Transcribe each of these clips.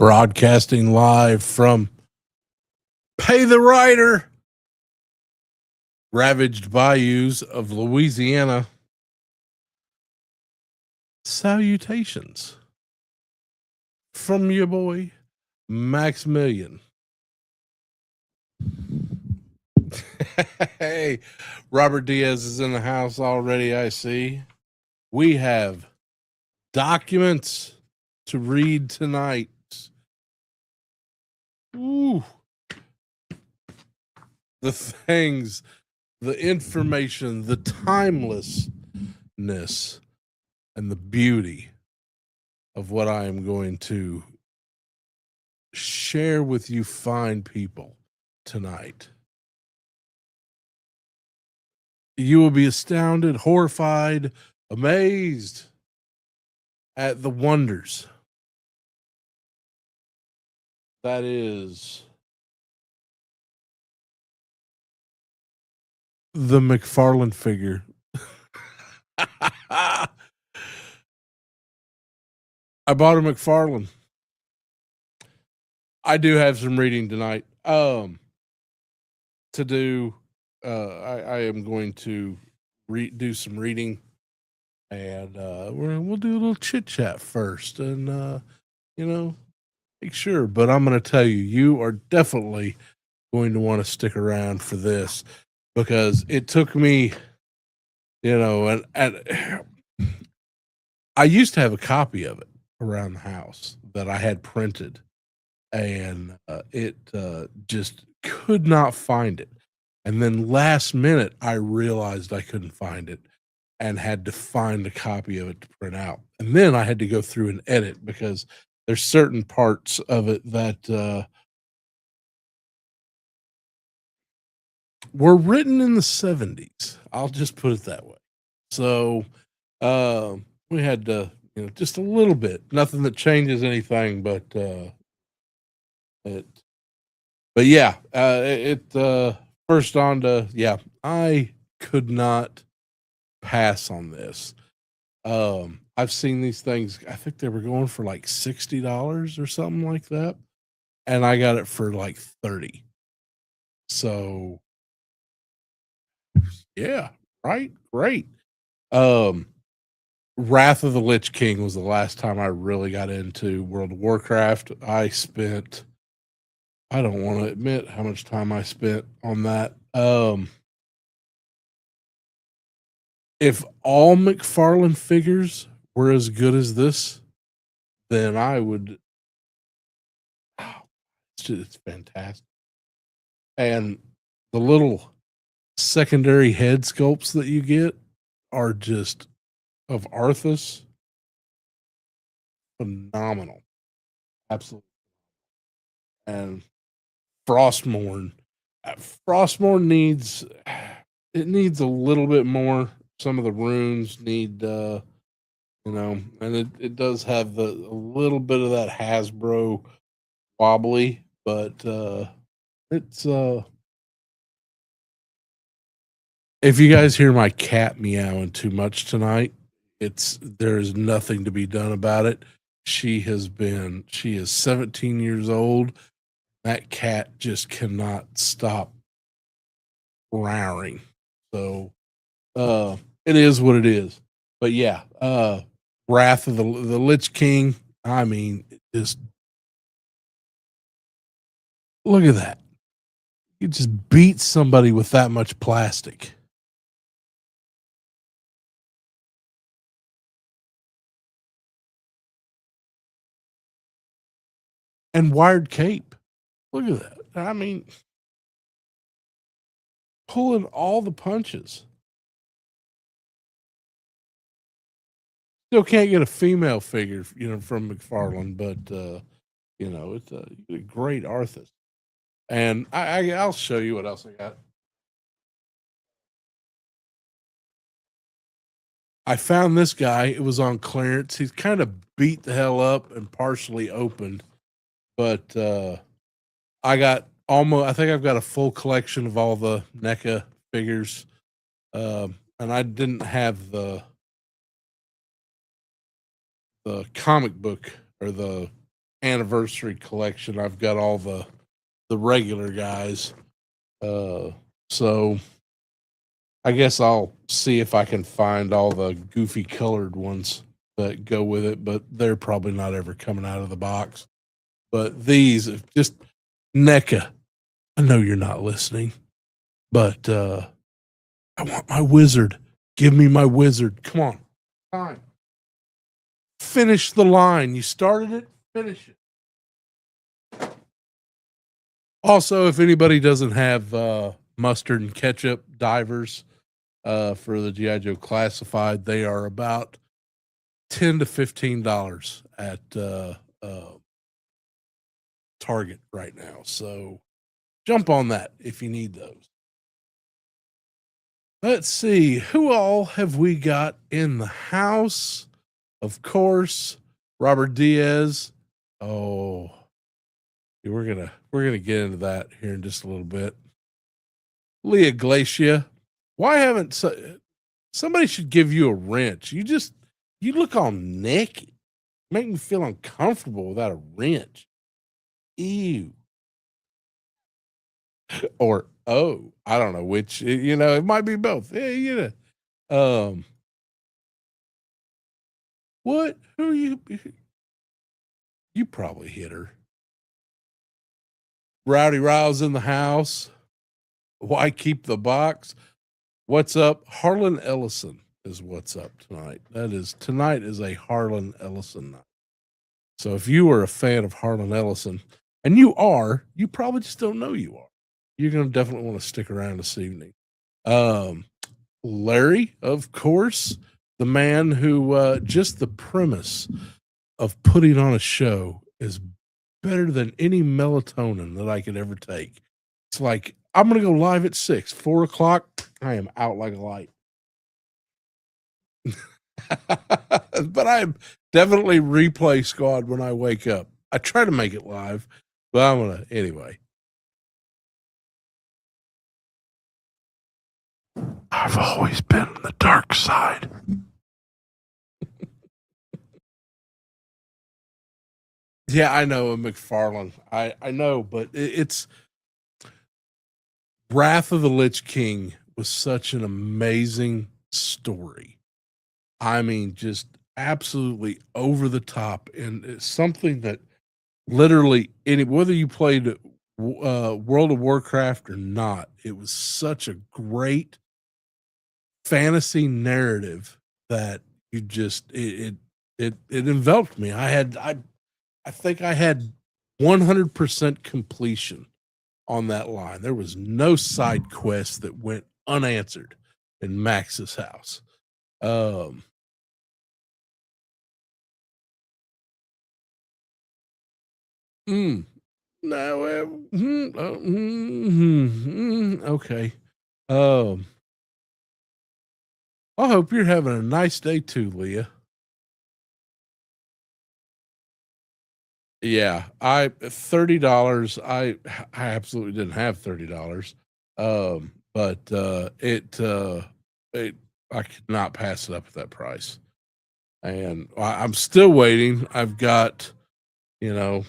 Broadcasting live from Pay the Rider, ravaged bayous of Louisiana. Salutations from your boy, Maximilian. Hey, Robert Diaz is in the house already, I see. We have documents to read tonight. Ooh. The things, the information, the timelessness, and the beauty of what I am going to share with you fine people tonight. You will be astounded, horrified, amazed at the wonders that is the McFarlane figure. I bought a McFarlane. I do have some reading tonight. To do, I am going to do some reading, and we'll do a little chit chat first, and make sure. But I'm going to tell you, you are definitely going to want to stick around for this because it took me, and I used to have a copy of it around the house that I had printed, and it just could not find it. And then last minute, I realized I couldn't find it and had to find a copy of it to print out. And then I had to go through and edit because there's certain parts of it that were written in the 70s. I'll just put it that way. So we had to, just a little bit, nothing that changes anything, but yeah, first on to, yeah, I could not pass on this. I've seen these things. I think they were going for like $60 or something like that, and I got it for like 30. So, yeah, right, great. Wrath of the Lich King was the last time I really got into World of Warcraft. I don't want to admit how much time I spent on that. If all McFarlane figures were as good as this, then I would. Oh, it's fantastic. And the little secondary head sculpts that you get are just of Arthas, phenomenal, absolutely. And Frostmourne, Frostmourne needs a little bit more. Some of the runes need, and it does have a little bit of that Hasbro wobbly, but it's if you guys hear my cat meowing too much tonight, there's nothing to be done about it. She is 17 years old. That cat just cannot stop roaring. So it is what it is. But yeah, Wrath of the Lich King. I mean, just look at that. You just beat somebody with that much plastic. And wired cape. Look at that. I mean, pulling all the punches. Still can't get a female figure, from McFarlane, but it's a great Arthas. And I'll show you what else I got. I found this guy. It was on clearance. He's kind of beat the hell up and partially opened, but I think I've got a full collection of all the NECA figures, and I didn't have the comic book or the anniversary collection. I've got all the regular guys. So I guess I'll see if I can find all the goofy colored ones that go with it, but they're probably not ever coming out of the box. But these, just NECA, I know you're not listening, but I want my wizard. Give me my wizard. Come on. Time. Finish the line. You started it, finish it. Also, if anybody doesn't have mustard and ketchup divers for the G.I. Joe Classified, they are about $10 to $15 at Target right now. So jump on that if you need those. Let's see, who all have we got in the house? Of course, Robert Diaz. Oh, we're gonna get into that here in just a little bit. Leah Glacia. Why haven't somebody should give you a wrench? You look all naked. Make me feel uncomfortable without a wrench. Ew. Or I don't know which, it might be both. Yeah, what? Who you probably hit her. Rowdy Riles in the house. Why keep the box? What's up? Harlan Ellison is what's up tonight. Tonight is a Harlan Ellison night. So if you are a fan of Harlan Ellison, and you probably just don't know you are. You're going to definitely want to stick around this evening. Larry, of course, the man who just the premise of putting on a show is better than any melatonin that I could ever take. It's like, I'm going to go live at 6, 4 o'clock. I am out like a light. But I'm definitely replay squad when I wake up. I try to make it live, but I'm going to, anyway. I've always been on the dark side. Yeah, I know, McFarlane. I know, but it's Wrath of the Lich King was such an amazing story. I mean, just absolutely over the top, and it's something that literally, whether you played World of Warcraft or not, it was such a great fantasy narrative that you just it enveloped me. I think I had 100% completion on that line. There was no side quest that went unanswered in Max's house. Okay. I hope you're having a nice day too, Leah. Yeah, $30. I absolutely didn't have $30. But I could not pass it up at that price. And I'm still waiting. I've got, the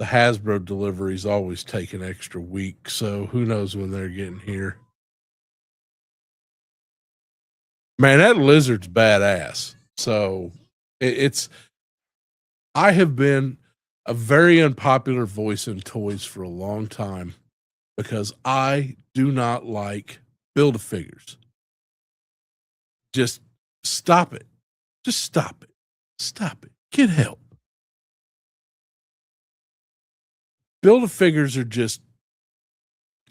Hasbro deliveries always take an extra week, so who knows when they're getting here. Man, that lizard's badass. So I have been a very unpopular voice in toys for a long time because I do not like Build-A-Figures. Just stop it. Just stop it. Stop it. Get help. Build-A-Figures are just,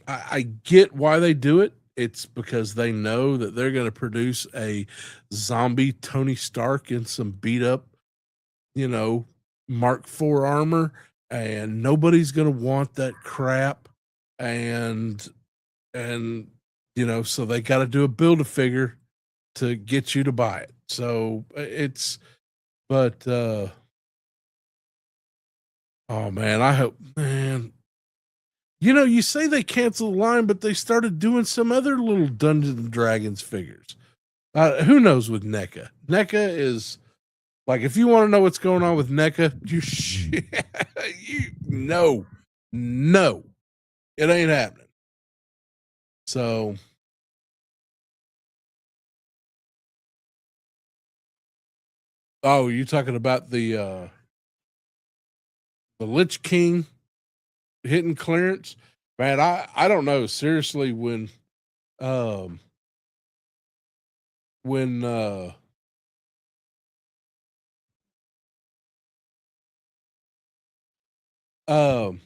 I get why they do it. It's because they know that they're going to produce a zombie Tony Stark in some beat up, Mark IV armor, and nobody's going to want that crap. And so they got to do a Build-A-Figure to get you to buy it. So oh man, I hope, man, you say they canceled the line, but they started doing some other little Dungeons and Dragons figures. Who knows with NECA? NECA is Like, if you want to know what's going on with NECA, no, it ain't happening. So, oh, you talking about the Lich King hitting clearance? Man, I don't know. Seriously, um when um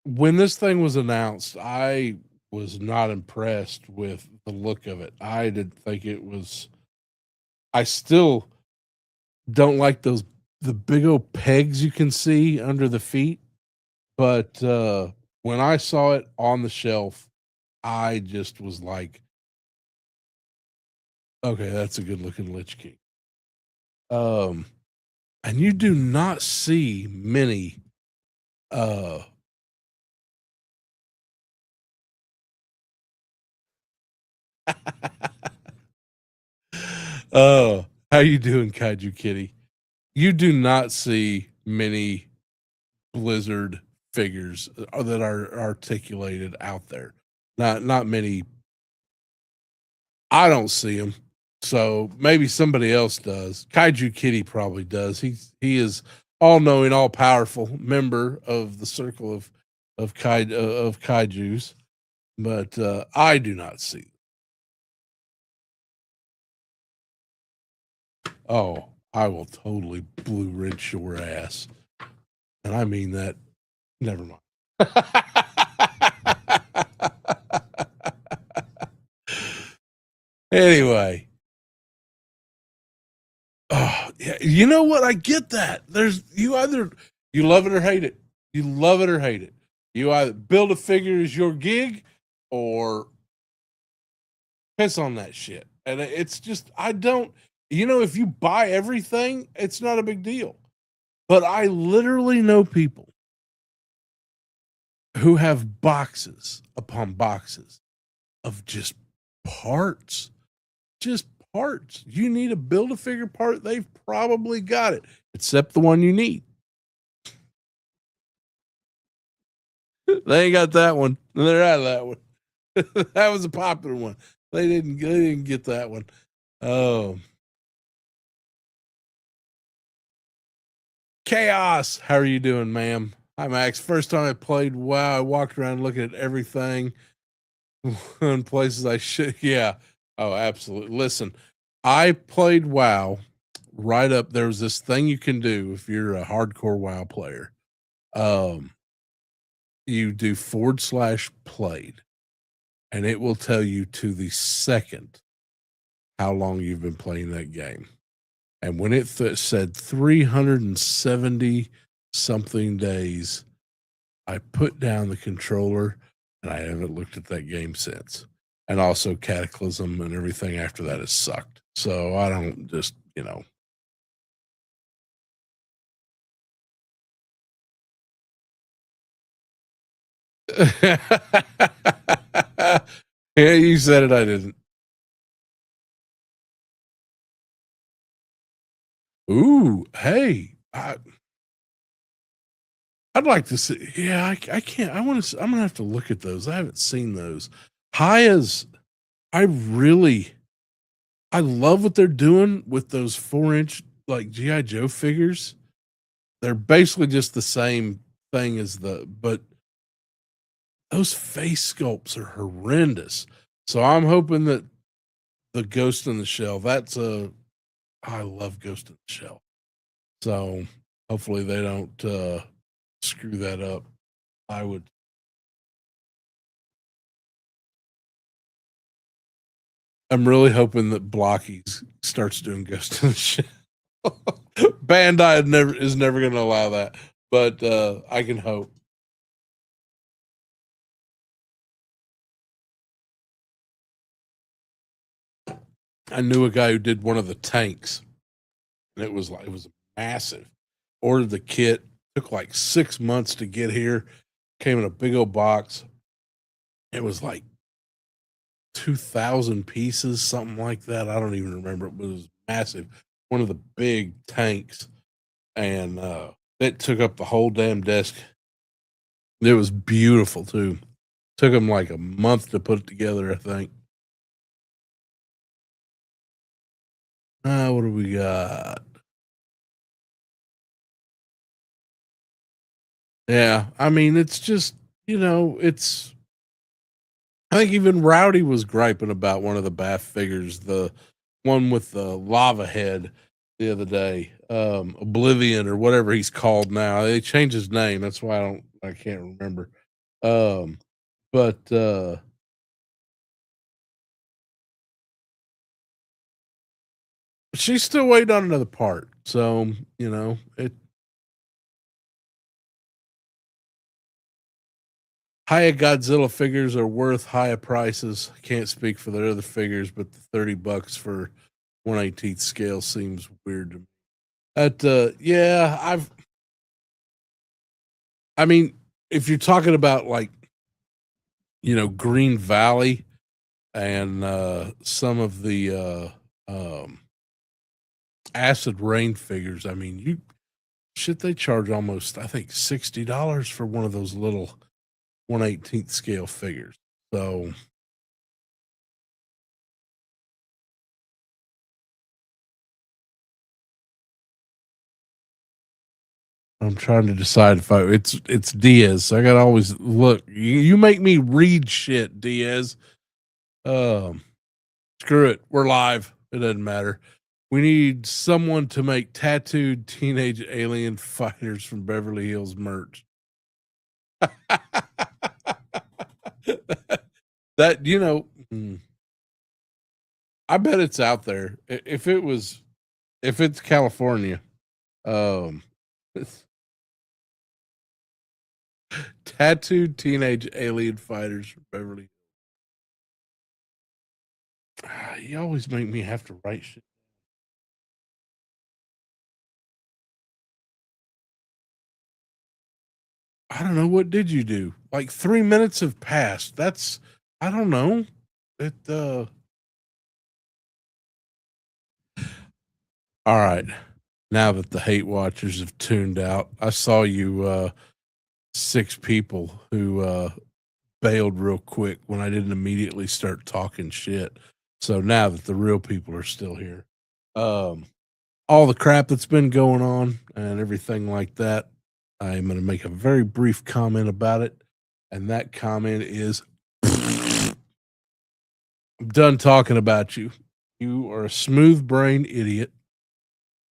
when this thing was announced, I was not impressed with the look of it. I didn't think it was. I still don't like the big old pegs you can see under the feet. But when I saw it on the shelf, I just was like, okay, that's a good looking Lich King. Um, and you do not see many uh how you doing, Kaiju Kitty? You do not see many Blizzard figures that are articulated out there. Not many. I don't see them. So maybe somebody else does. Kaiju Kitty probably does. He is all knowing, all powerful member of the circle of kaiju's, but I do not see. Oh, I will totally blue rinse your ass, and I mean that. Never mind. Anyway, oh yeah, you know what? I get that. There's you love it or hate it. You love it or hate it. You either build a figure as your gig, or piss on that shit. And it's just I don't. If you buy everything, it's not a big deal. But I literally know people who have boxes upon boxes of just parts. Just parts. You need a build a figure part, they've probably got it, except the one you need. They ain't got that one. They're out of that one. That was a popular one. They didn't get that one. Oh. Chaos. How are you doing, ma'am? Hi, Max. First time I played WoW, I walked around looking at everything in places I should. Yeah. Oh, absolutely. Listen, I played WoW right up. There was this thing you can do if you're a hardcore WoW player. You do /played, and it will tell you to the second how long you've been playing that game. And when it said 370 something days, I put down the controller and I haven't looked at that game since. And also Cataclysm and everything after that has sucked. So I don't just, Yeah, you said it, I didn't. Ooh, hey, I'd like to see. Yeah, I can't. I want to. I'm gonna have to look at those. I haven't seen those. Haya's. I really. I love what they're doing with those 4-inch like GI Joe figures. They're basically just the same thing as but those face sculpts are horrendous. So I'm hoping that the Ghost in the Shell. I love Ghost in the Shell. So hopefully they don't screw that up. I would. I'm really hoping that Blocky starts doing Ghost in the Shell. Bandai is never going to allow that, but I can hope. I knew a guy who did one of the tanks, and it was massive. Ordered the kit, took like 6 months to get here. Came in a big old box. It was like 2,000 pieces, something like that. I don't even remember. It was massive. one of the big tanks, and it took up the whole damn desk. It was beautiful too. Took them like a month to put it together, I think. What do we got? Yeah, I mean, it's just, it's I think even Rowdy was griping about one of the Bath figures, the one with the lava head the other day. Oblivion or whatever he's called now. They changed his name. That's why I can't remember. Um, but she's still waiting on another part. So, it higher Godzilla figures are worth higher prices. Can't speak for the other figures, but the $30 for 1/18th scale seems weird to me. Yeah, I mean, if you're talking about like, Green Valley and some of the Acid Rain figures, I mean, they charge almost, I think, $60 for one of those little 1/18th scale figures. So I'm trying to decide if it's Diaz. So I gotta always look. You make me read shit, Diaz. Um, Screw it. We're live. It doesn't matter. We need someone to make tattooed teenage alien fighters from Beverly Hills merch. That I bet it's out there. If it's California, um, tattooed teenage alien fighters from Beverly. You always make me have to write shit. I don't know. What did you do? Like 3 minutes have passed. I don't know. It All right. Now that the hate watchers have tuned out, I saw you 6 people who bailed real quick when I didn't immediately start talking shit. So now that the real people are still here, um, all the crap that's been going on and everything like that, I am going to make a very brief comment about it. And that comment is I'm done talking about you. You are a smooth brain idiot,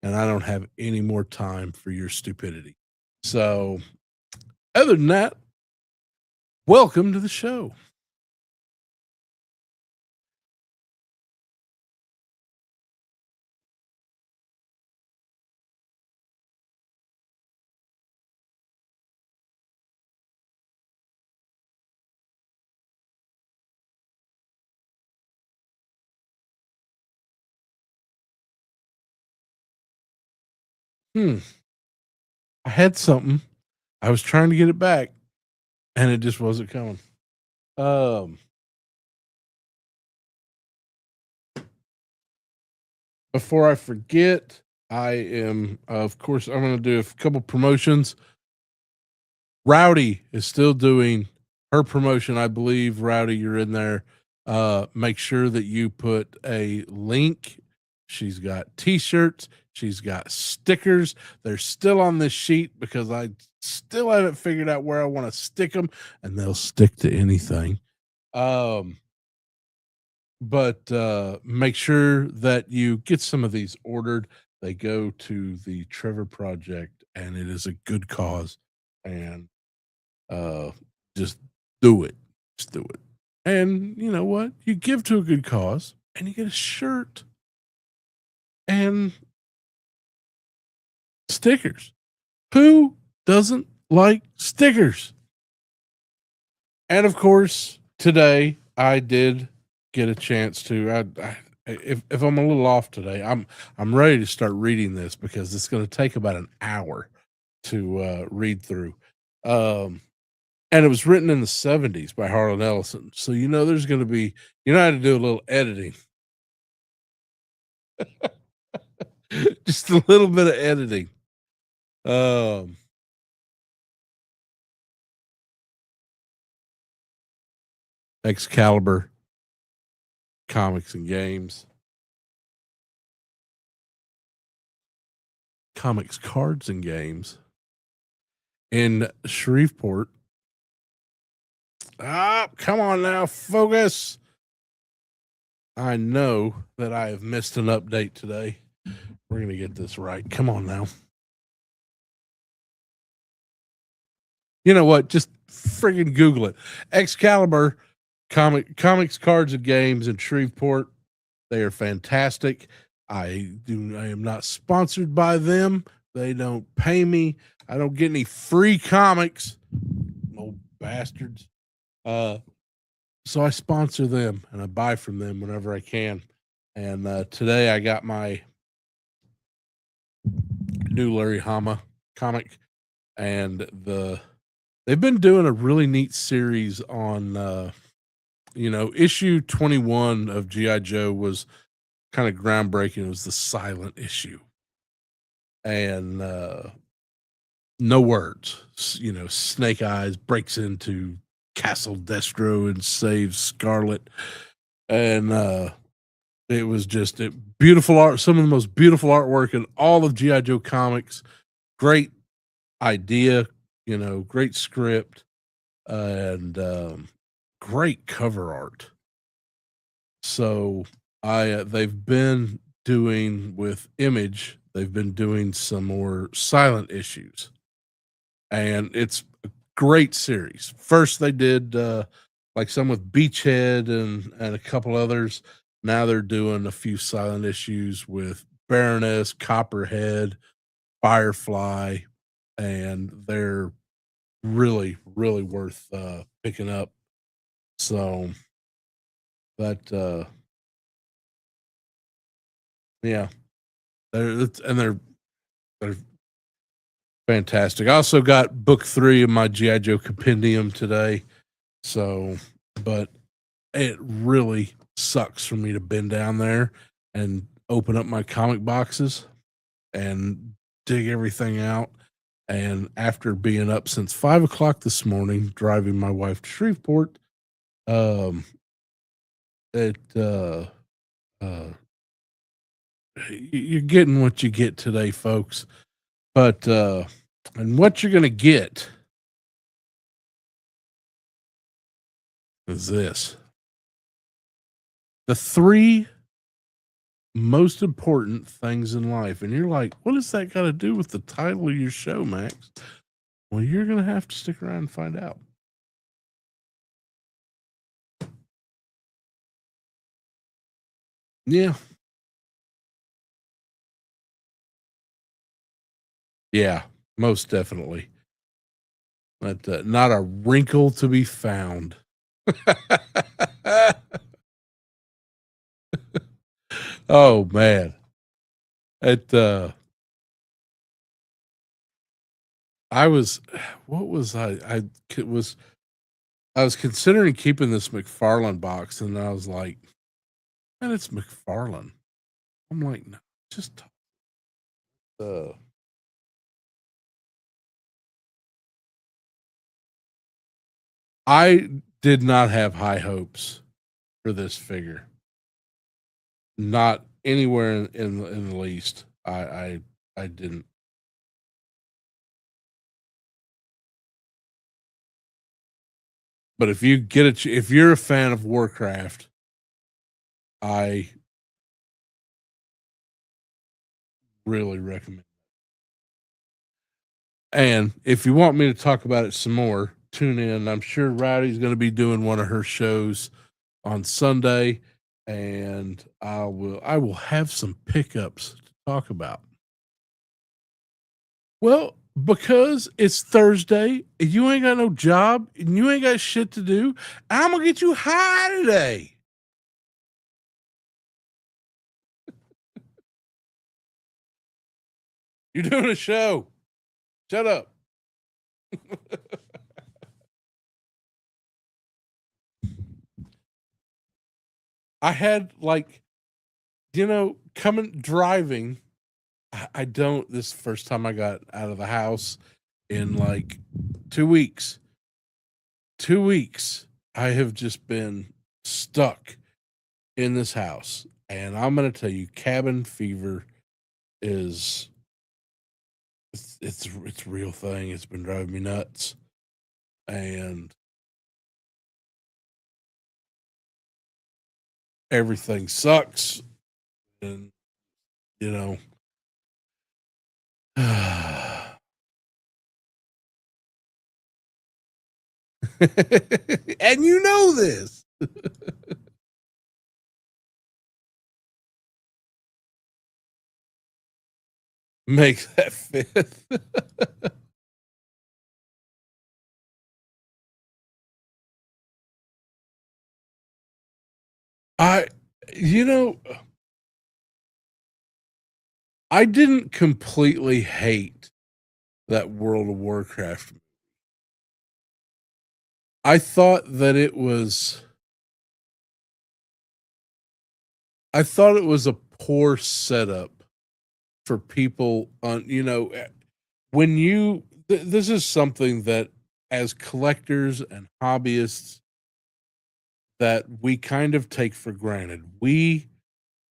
and I don't have any more time for your stupidity. So, other than that, welcome to the show. Hmm. I had something. I was trying to get it back, and it just wasn't coming. Um, Before I forget, of course, I'm going to do a couple promotions. Rowdy is still doing her promotion. I believe, Rowdy, you're in there. Make sure that you put a link. She's got t-shirts. She's got stickers. They're still on this sheet because I still haven't figured out where I want to stick them, and they'll stick to anything. Um, but make sure that you get some of these ordered. They go to the Trevor Project, and it is a good cause. And uh, just do it. Just do it. And you know what? You give to a good cause, and you get a shirt and stickers. Who doesn't like stickers? And of course, today I did get a chance to. If I'm a little off today, I'm ready to start reading this because it's going to take about an hour to read through. Um, and it was written in the 70s by Harlan Ellison, so there's going to be, how to do a little editing. Just a little bit of editing. Um, Excalibur comics and games, comics, cards, and games in Shreveport. Ah, come on now, focus. I know that I have missed an update today. We're going to get this right. Come on now. You know what? Just friggin' Google it. Excalibur comics, cards, and games in Shreveport. They are fantastic. I am not sponsored by them. They don't pay me. I don't get any free comics. Old bastards. So I sponsor them and I buy from them whenever I can. And today I got my new Larry Hama comic, and they've been doing a really neat series on issue 21 of GI Joe was kind of groundbreaking. It was the silent issue, and no words. Snake Eyes breaks into Castle Destro and saves Scarlet, and it was just beautiful art. Some of the most beautiful artwork in all of GI Joe comics. Great idea, great script, and great cover art. So they've been doing with Image. They've been doing some more silent issues, and it's a great series. First, they did like some with Beachhead and a couple others. Now they're doing a few silent issues with Baroness, Copperhead, Firefly, and they're really, really worth picking up. So, but yeah, they're fantastic. I also got book 3 of my GI Joe compendium today. So, but it really sucks for me to bend down there and open up my comic boxes and dig everything out. And after being up since 5 o'clock this morning, driving my wife to Shreveport, um, it you're getting what you get today, folks. But and what you're gonna get is this: the 3 most important things in life. And you're like, what does that got to do with the title of your show, Max? Well, you're gonna have to stick around and find out. Yeah. Yeah, most definitely. But not a wrinkle to be found. Oh man. It I was what was I was considering keeping this McFarlane box, and I was like, man, it's McFarlane. I'm like, no, just uh I did not have high hopes for this figure. Not anywhere in the least. I didn't. But if you get it, if you're a fan of Warcraft, I really recommend. And if you want me to talk about it some more, tune in. I'm sure Rowdy's going to be doing one of her shows on Sunday, and I will have some pickups to talk about. Well, because it's Thursday, and you ain't got no job, and you ain't got shit to do, I'm gonna get you high today. You're doing a show. Shut up. I had coming driving I don't. This is the first time I got out of the house in like 2 weeks. 2 weeks. I have just been stuck in this house, and I'm going to tell you, cabin fever is it's a real thing. It's been driving me nuts, and everything sucks, and you know. And you know this. Make that fifth. I, you know, I didn't completely hate that World of Warcraft. I thought that it was I thought it was a poor setup for people on, when this is something that as collectors and hobbyists that we kind of take for granted. We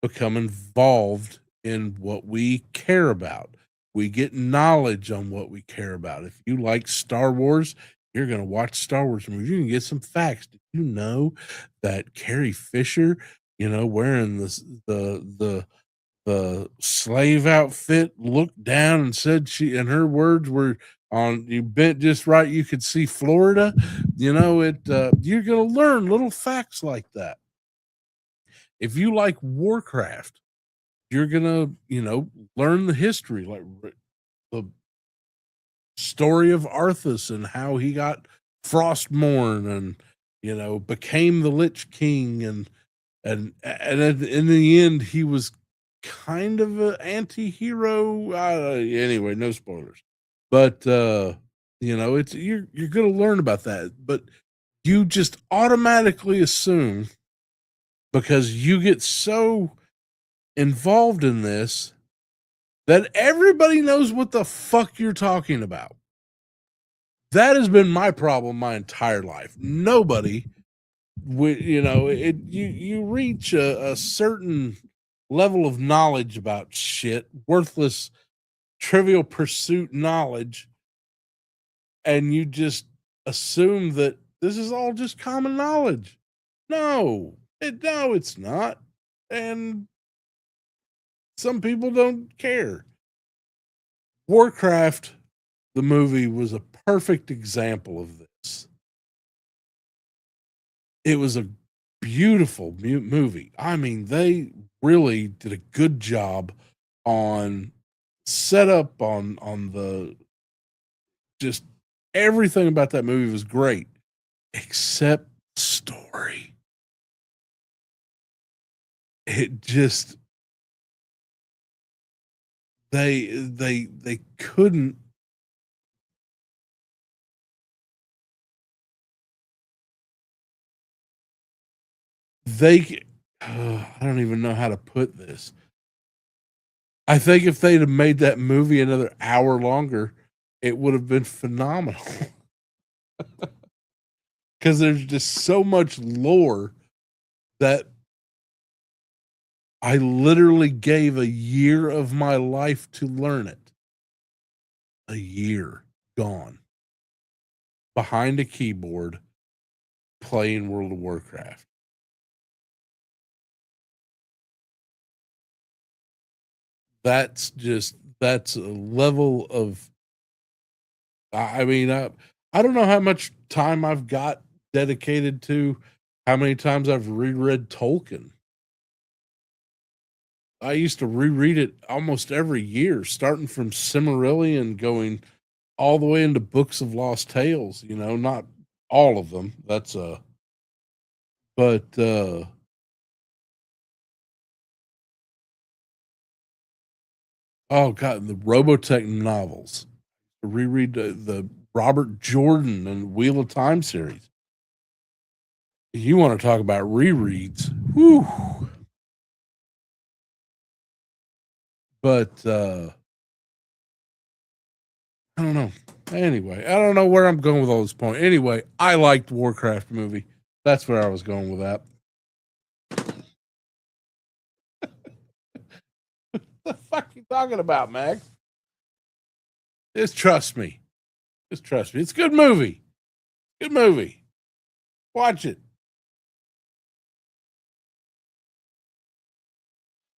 become involved in what we care about. We get knowledge on what we care about. If you like Star Wars, you're going to watch Star Wars movies. You can get some facts. Did you know that Carrie Fisher, wearing the slave outfit, looked down and said and her words were on you bent just right, you could see Florida. You're going to learn little facts like that. If you like Warcraft, you're gonna, learn the history, like the story of Arthas and how he got Frostmourne and became the Lich King, and in the end he was kind of an anti-hero. Anyway, no spoilers. But it's you're gonna learn about that, but you just automatically assume because you get so involved in this that everybody knows what the fuck you're talking about. That has been my problem my entire life. Nobody, you reach a certain level of knowledge about shit, worthless, trivial pursuit knowledge, and you just assume that this is all just common knowledge. No, it's not, and some people don't care. Warcraft, the movie, was a perfect example of this. It was a beautiful movie. I mean, they really did a good job on setup, on the just everything about that movie was great, except story. It just they couldn't. I don't even know how to put this. I think if they'd have made that movie another hour longer, it would have been phenomenal. Because there's just so much lore that I literally gave a year of my life to learn it. A year gone behind a keyboard playing World of Warcraft. That's a level of, I mean, I don't know how much time I've got dedicated to how many times I've reread Tolkien. I used to reread it almost every year, starting from Silmarillion, going all the way into Books of Lost Tales, not all of them. But oh god, the Robotech novels. Reread the Robert Jordan and Wheel of Time series. You want to talk about rereads? Whew. But I don't know. Anyway, I don't know where I'm going with all this point. Anyway, I liked Warcraft movie. That's where I was going with that. What the fuck you talking about, Mac? Just trust me. Just trust me. It's a good movie. Good movie. Watch it.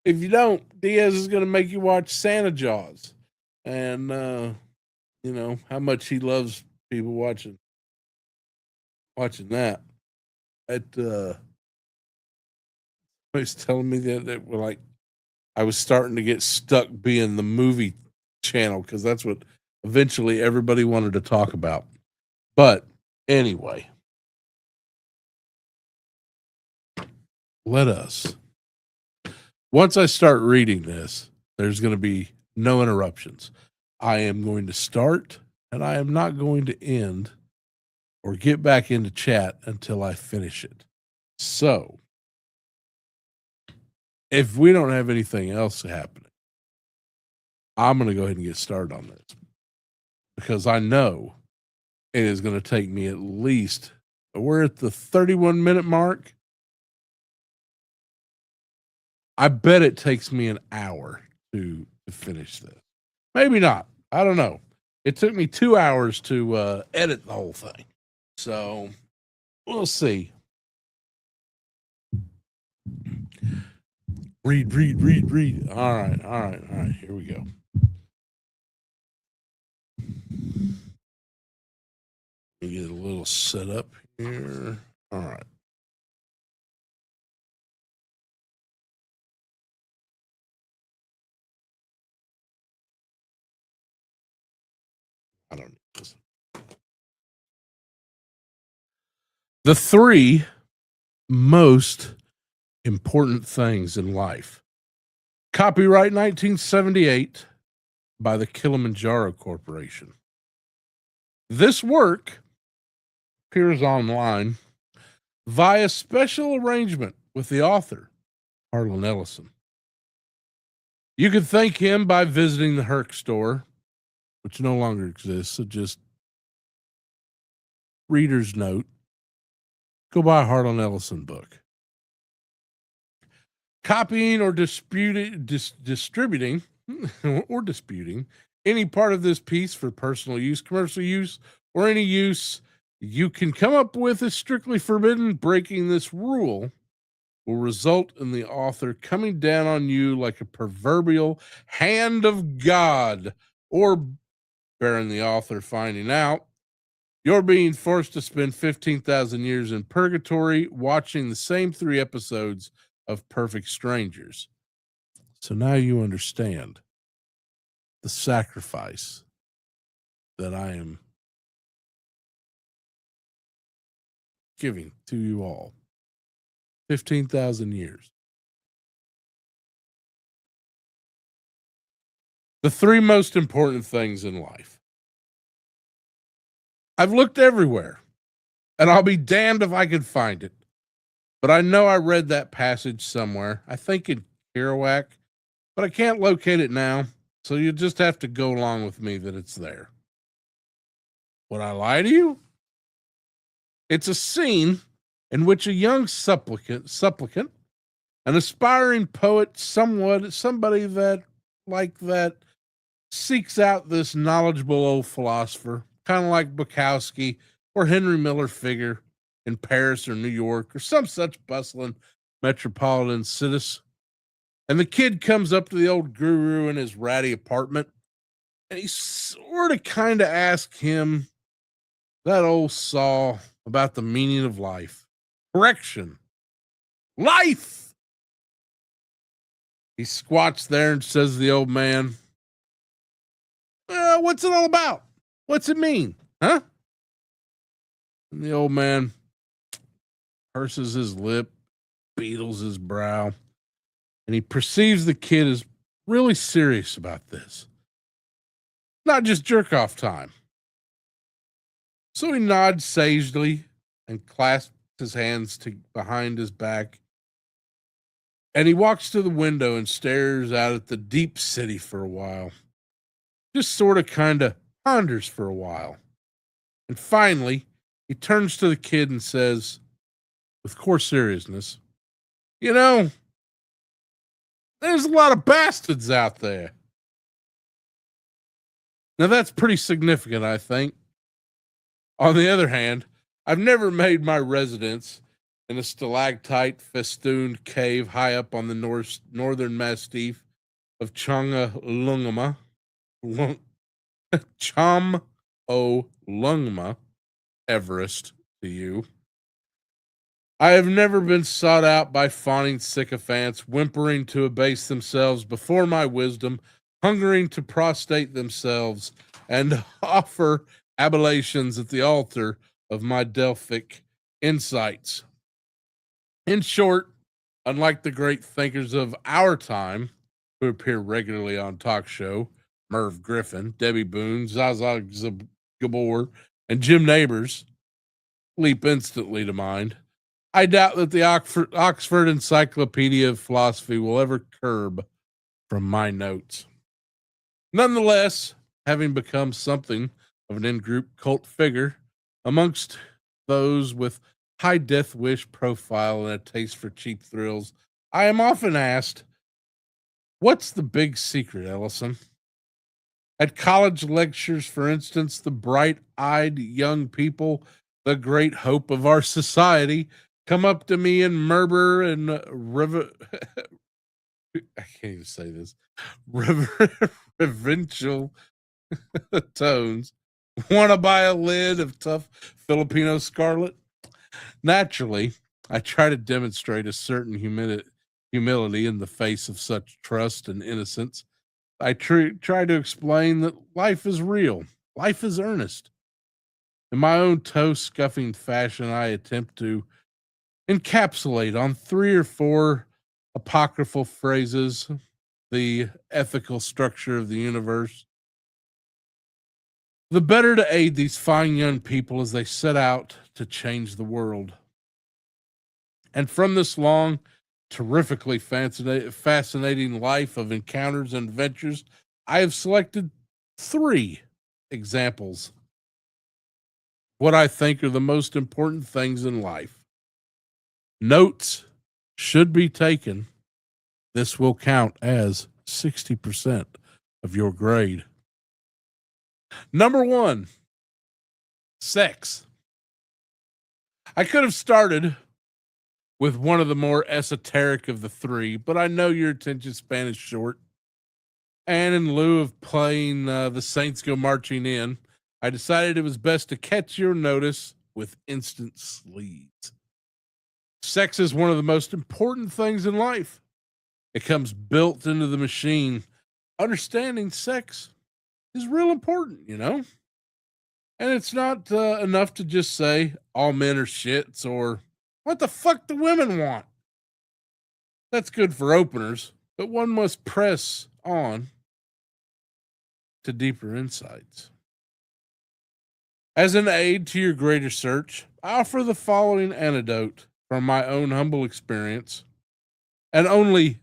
If you don't, Diaz is going to make you watch Santa Jaws, and you know how much he loves people watching that. It was telling me that we're like I was starting to get stuck being the movie channel because that's what eventually everybody wanted to talk about. But anyway, let us. Once I start reading this, there's going to be no interruptions. I am going to start and I am not going to end or get back into chat until I finish it. So, if we don't have anything else happening, I'm going to go ahead and get started on this because I know it is going to take me at least, we're at the 31-minute mark. I bet it takes me an hour to finish this. Maybe not. I don't know. It took me 2 hours to edit the whole thing. So we'll see. Read. All right. Here we go. Let me get a little set up here. All right. I don't need this. The 3 most important things in life. Copyright 1978 by the Kilimanjaro Corporation. This work appears online via special arrangement with the author, Harlan Ellison. You can thank him by visiting the Herc store, which no longer exists, so just reader's note. Go buy a Harlan Ellison book. Copying or distributing or disputing any part of this piece for personal use, commercial use, or any use you can come up with is strictly forbidden. Breaking this rule will result in the author coming down on you like a proverbial hand of God, or bearing the author finding out you're being forced to spend 15,000 years in purgatory watching the same 3 episodes of Perfect Strangers. So now you understand the sacrifice that I am giving to you all. 15,000 years. The 3 most important things in life. I've looked everywhere, and I'll be damned if I can find it. But I know I read that passage somewhere. I think in Kerouac, but I can't locate it now. So you just have to go along with me that it's there. Would I lie to you? It's a scene in which a young supplicant, an aspiring poet, somebody that seeks out this knowledgeable old philosopher, kind of like Bukowski or Henry Miller figure in Paris or New York or some such bustling metropolitan city. And the kid comes up to the old guru in his ratty apartment, and he sort of kind of asks him that old saw about the meaning of life. Correction. Life! He squats there and says to the old man, what's it all about? What's it mean? Huh? And the old man purses his lip, beetles his brow, and he perceives the kid is really serious about this. Not just jerk off time. So he nods sagely and clasps his hands behind his back And he walks to the window and stares out at the deep city for a while. Just sort of kind of ponders for a while. And finally, he turns to the kid and says, with core seriousness, you know, there's a lot of bastards out there. Now, that's pretty significant, I think. On the other hand, I've never made my residence in a stalactite festooned cave high up on the northern massif of Chomolungma, Chomolungma, Everest to you. I have never been sought out by fawning sycophants, whimpering to abase themselves before my wisdom, hungering to prostrate themselves and offer oblations at the altar of my Delphic insights. In short, unlike the great thinkers of our time, who appear regularly on talk show, Merv Griffin, Debbie Boone, Zaza Gabor, and Jim Neighbors leap instantly to mind, I doubt that the Oxford Encyclopedia of Philosophy will ever curb from my notes. Nonetheless, having become something of an in-group cult figure amongst those with high death wish profile and a taste for cheap thrills, I am often asked, what's the big secret, Ellison? At college lectures, for instance, the bright-eyed young people, the great hope of our society, come up to me in murmur and I can't even say this, reverential tones. Want to buy a lid of tough Filipino scarlet? Naturally, I try to demonstrate a certain humility in the face of such trust and innocence. I try to explain that life is real, life is earnest. In my own toe-scuffing fashion, I attempt to encapsulate on 3 or 4 apocryphal phrases the ethical structure of the universe, the better to aid these fine young people as they set out to change the world. And from this long, terrifically fascinating life of encounters and adventures, I have selected 3 examples. What I think are the most important things in life. Notes should be taken. This will count as 60% of your grade. Number 1, sex. I could have started with one of the more esoteric of the 3, but I know your attention span is short. And in lieu of playing The Saints Go Marching In, I decided it was best to catch your notice with instant sleaze. Sex is one of the most important things in life. It comes built into the machine. Understanding sex is real important, you know? And it's not enough to just say all men are shits or what the fuck do women want? That's good for openers, but one must press on to deeper insights. As an aid to your greater search, I offer the following anecdote from my own humble experience, and only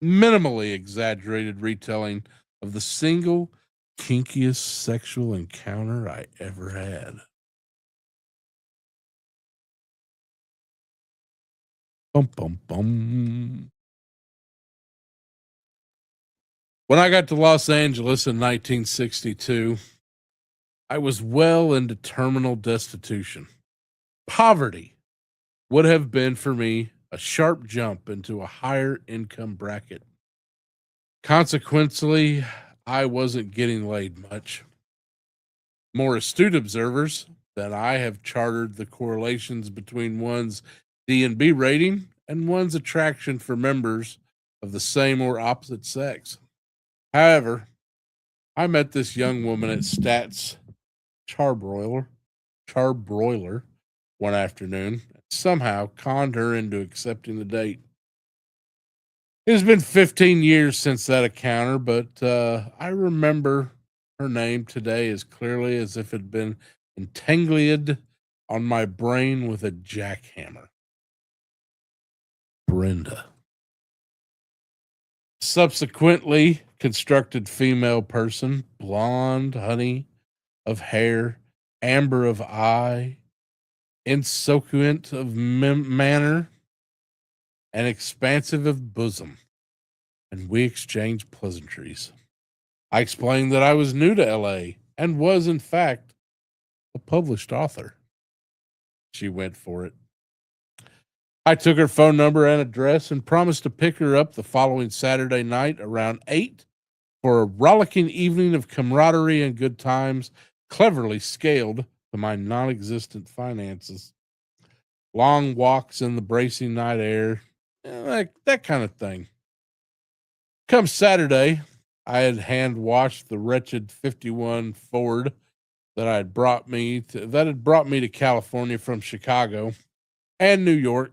minimally exaggerated retelling of the single kinkiest sexual encounter I ever had. Bum, bum, bum. When I got to Los Angeles in 1962, I was well into terminal destitution. Poverty would have been for me a sharp jump into a higher income bracket. Consequently, I wasn't getting laid much. More astute observers than I have charted the correlations between one's D&B rating and one's attraction for members of the same or opposite sex. However, I met this young woman at Stats Charbroiler one afternoon and somehow conned her into accepting the date. It has been 15 years since that encounter, but I remember her name today as clearly as if it had been entangled on my brain with a jackhammer. Brenda. Subsequently constructed female person, blonde honey of hair, amber of eye, insouciant of manner, and expansive of bosom, and we exchanged pleasantries. I explained that I was new to LA and was, in fact, a published author. She went for it. I took her phone number and address and promised to pick her up the following Saturday night around 8 for a rollicking evening of camaraderie and good times, cleverly scaled to my non existent finances. Long walks in the bracing night air, that kind of thing. Come Saturday, I had hand washed the wretched 51 Ford that had brought me to California from Chicago and New York,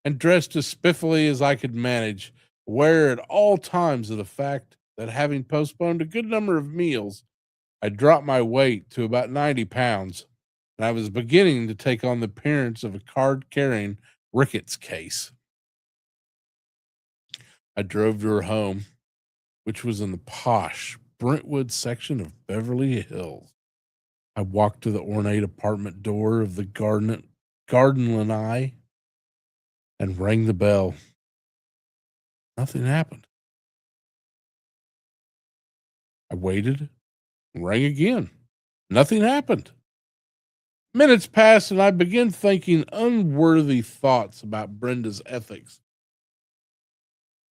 and dressed as spiffily as I could manage, aware at all times of the fact that having postponed a good number of meals, I dropped my weight to about 90 pounds, and I was beginning to take on the appearance of a card-carrying rickets case. I drove to her home, which was in the posh Brentwood section of Beverly Hills. I walked to the ornate apartment door of the Garden Lanai and rang the bell. Nothing happened. I waited and rang again. Nothing happened. Minutes passed, and I began thinking unworthy thoughts about Brenda's ethics.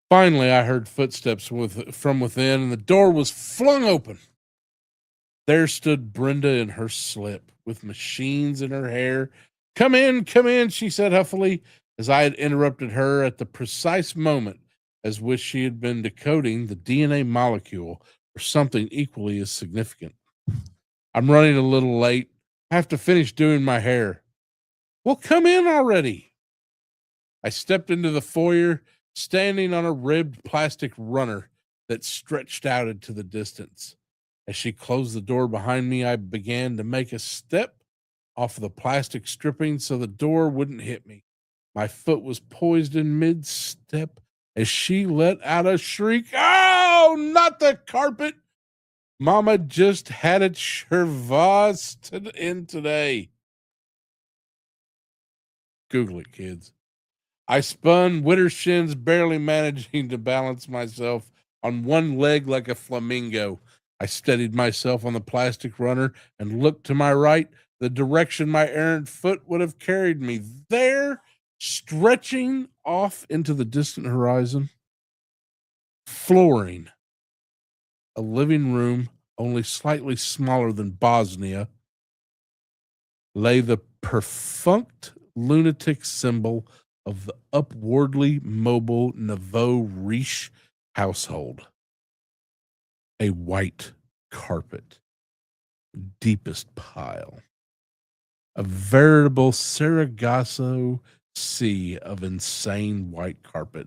Finally, I heard footsteps from within, and the door was flung open. There stood Brenda in her slip, with machines in her hair. Come in, she said huffily, as I had interrupted her at the precise moment as which she had been decoding the DNA molecule for something equally as significant. I'm running a little late. I have to finish doing my hair. Well, come in already. I stepped into the foyer, standing on a ribbed plastic runner that stretched out into the distance. As she closed the door behind me, I began to make a step off of the plastic stripping so the door wouldn't hit me. My foot was poised in mid-step as she let out a shriek. Oh, not the carpet! Mama just had it shervossed in today. Google it, kids. I spun, widdershins, barely managing to balance myself on one leg like a flamingo. I steadied myself on the plastic runner and looked to my right, the direction my errant foot would have carried me. There, stretching off into the distant horizon, flooring a living room only slightly smaller than Bosnia, lay the perfunct lunatic symbol of the upwardly mobile Nouveau Riche household. A white carpet, deepest pile. A veritable Sargasso sea of insane white carpet.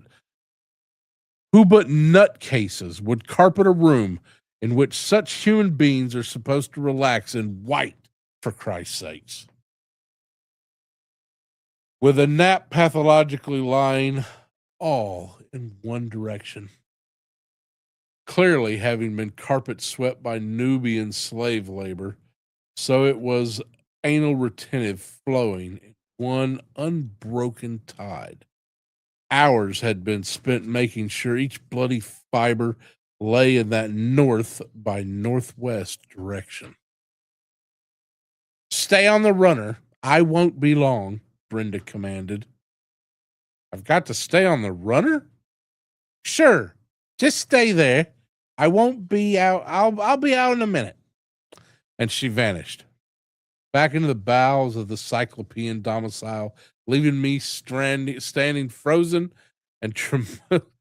Who but nutcases would carpet a room in which such human beings are supposed to relax in white, for Christ's sakes? With a nap pathologically lying all in one direction. Clearly having been carpet swept by Nubian slave labor, so it was anal retentive flowing in one unbroken tide. Hours had been spent making sure each bloody fiber lay in that north by northwest direction. Stay on the runner. I won't be long, Brenda commanded. I've got to stay on the runner? Sure. Just stay there. I won't be out. I'll be out in a minute. And she vanished back into the bowels of the Cyclopean domicile, leaving me standing frozen and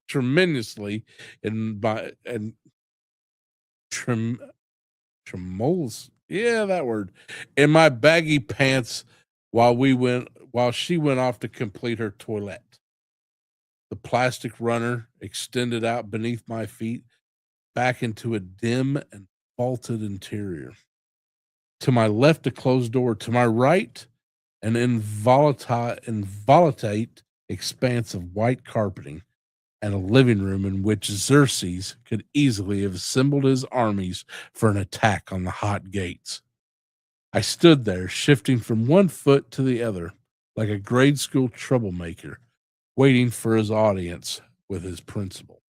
tremendously in my in my baggy pants while she went off to complete her toilette. The plastic runner extended out beneath my feet back into a dim and vaulted interior. To my left, a closed door. To my right, an involutate expanse of white carpeting. and a living room in which Xerxes could easily have assembled his armies for an attack on the hot gates. I stood there, shifting from one foot to the other, like a grade school troublemaker, waiting for his audience with his principal.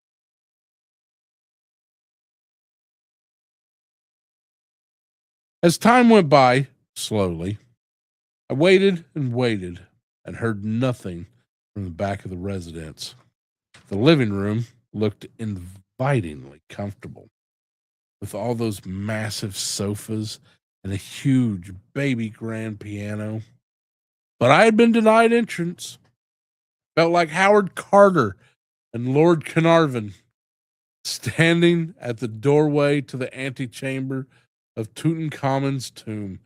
As time went by, slowly, I waited and heard nothing from the back of the residence. The living room looked invitingly comfortable, with all those massive sofas and a huge baby grand piano. But I had been denied entrance. Felt like Howard Carter and Lord Carnarvon standing at the doorway to the antechamber of Tutankhamun's tomb,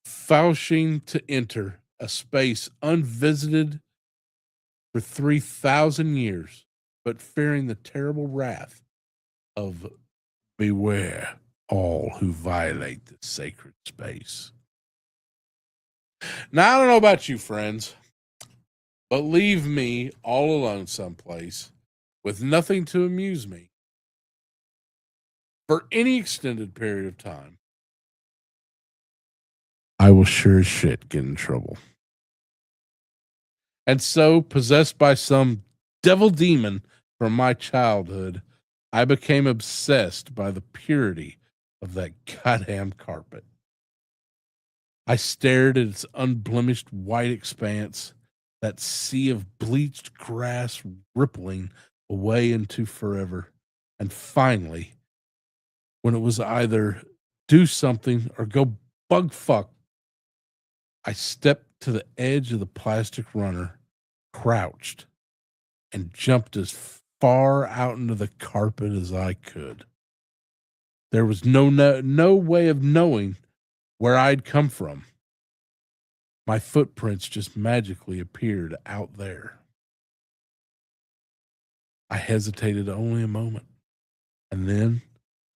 vouching to enter a space unvisited for 3,000 years, but fearing the terrible wrath of beware all who violate the sacred space. Now, I don't know about you, friends, but leave me all alone someplace with nothing to amuse me for any extended period of time, I will sure as shit get in trouble. And so, possessed by some devil demon from my childhood, I became obsessed by the purity of that goddamn carpet. I stared at its unblemished white expanse, that sea of bleached grass rippling away into forever. And finally, when it was either do something or go bug fuck, I stepped to the edge of the plastic runner, crouched, and jumped as far out into the carpet as I could. There was no way of knowing where I'd come from. My footprints just magically appeared out there. I hesitated only a moment, and then,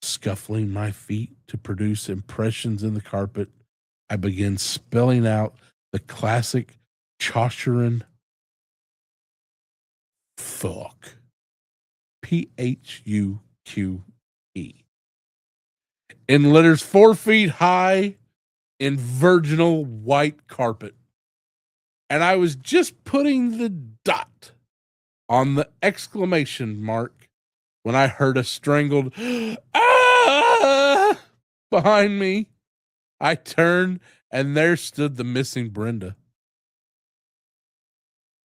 scuffling my feet to produce impressions in the carpet, I began spelling out the classic Chaucerian fuck. Phuque. In letters 4 feet high in virginal white carpet. And I was just putting the dot on the exclamation mark when I heard a strangled ah behind me. I turned, and there stood the missing Brenda,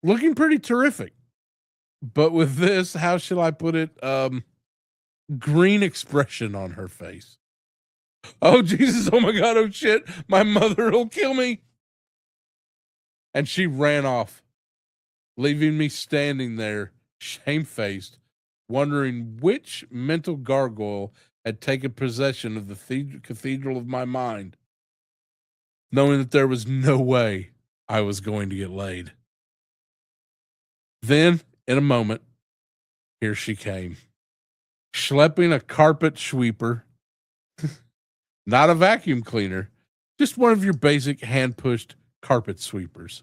looking pretty terrific, but with this, how shall I put it, green expression on her face. Oh, Jesus, oh my God, oh shit, my mother will kill me. And she ran off, leaving me standing there, shamefaced, wondering which mental gargoyle had taken possession of the cathedral of my mind, knowing that there was no way I was going to get laid. Then, in a moment, here she came, schlepping a carpet sweeper, not a vacuum cleaner, just one of your basic hand-pushed carpet sweepers.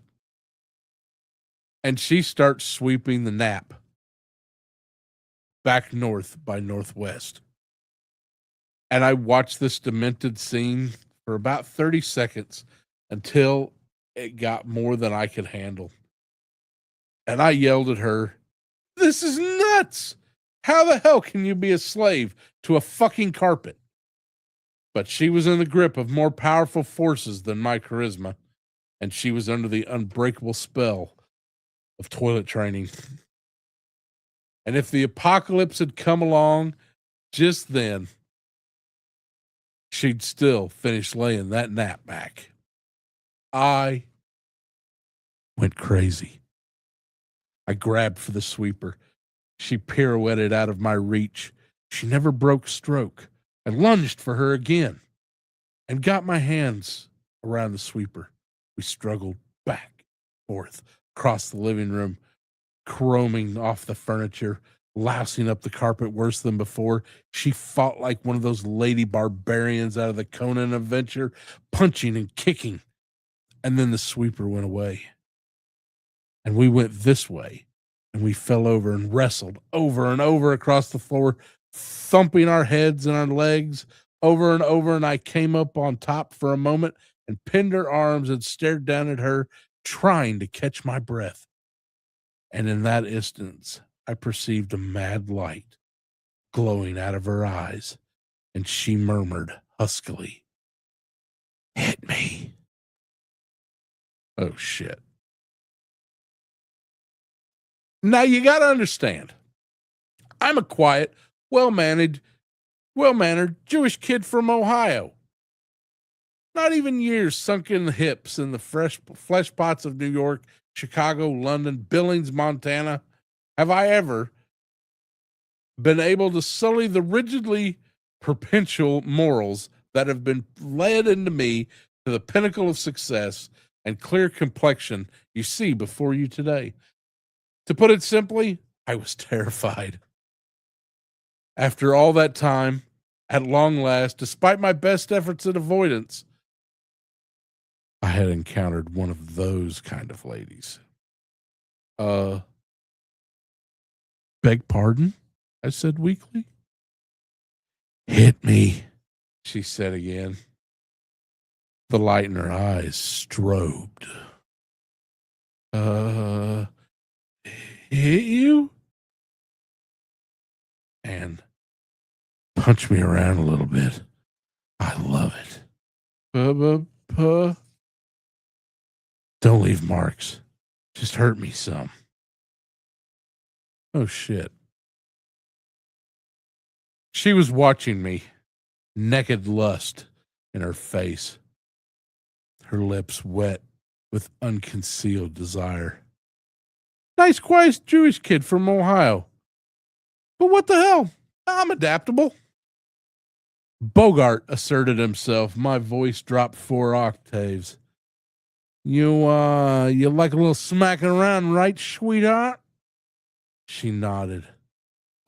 And she starts sweeping the nap back north by northwest. And I watched this demented scene for about 30 seconds until it got more than I could handle. And I yelled at her, "This is nuts! How the hell can you be a slave to a fucking carpet?" But she was in the grip of more powerful forces than my charisma, and she was under the unbreakable spell of toilet training. And if the apocalypse had come along just then, she'd still finish laying that nap back. I went crazy. I grabbed for the sweeper. She pirouetted out of my reach. She never broke stroke. I lunged for her again and got my hands around the sweeper. We struggled back, forth, across the living room, chroming off the furniture, lousing up the carpet worse than before. She fought like one of those lady barbarians out of the Conan adventure, punching and kicking. And then the sweeper went away. And we went this way and we fell over and wrestled over and over across the floor, thumping our heads and our legs over and over. And I came up on top for a moment and pinned her arms and stared down at her, trying to catch my breath. And in that instance, I perceived a mad light glowing out of her eyes, and she murmured huskily, "Hit me." Oh, shit. Now, you got to understand, I'm a quiet, well-mannered Jewish kid from Ohio. Not even years sunk in the hips in the flesh pots of New York, Chicago, London, Billings, Montana, have I ever been able to sully the rigidly perpetual morals that have been led into me to the pinnacle of success and clear complexion you see before you today. To put it simply, I was terrified. After all that time, at long last, despite my best efforts at avoidance, I had encountered one of those kind of ladies. Beg pardon? I said weakly. "Hit me," she said again. The light in her eyes strobed. Hit you? And punch me around a little bit. I love it. Don't leave marks. Just hurt me some. Oh, shit. She was watching me, naked lust in her face, her lips wet with unconcealed desire. Nice, quiet Jewish kid from Ohio. But what the hell? I'm adaptable. Bogart asserted himself. My voice dropped 4 octaves. You like a little smacking around, right, sweetheart? She nodded,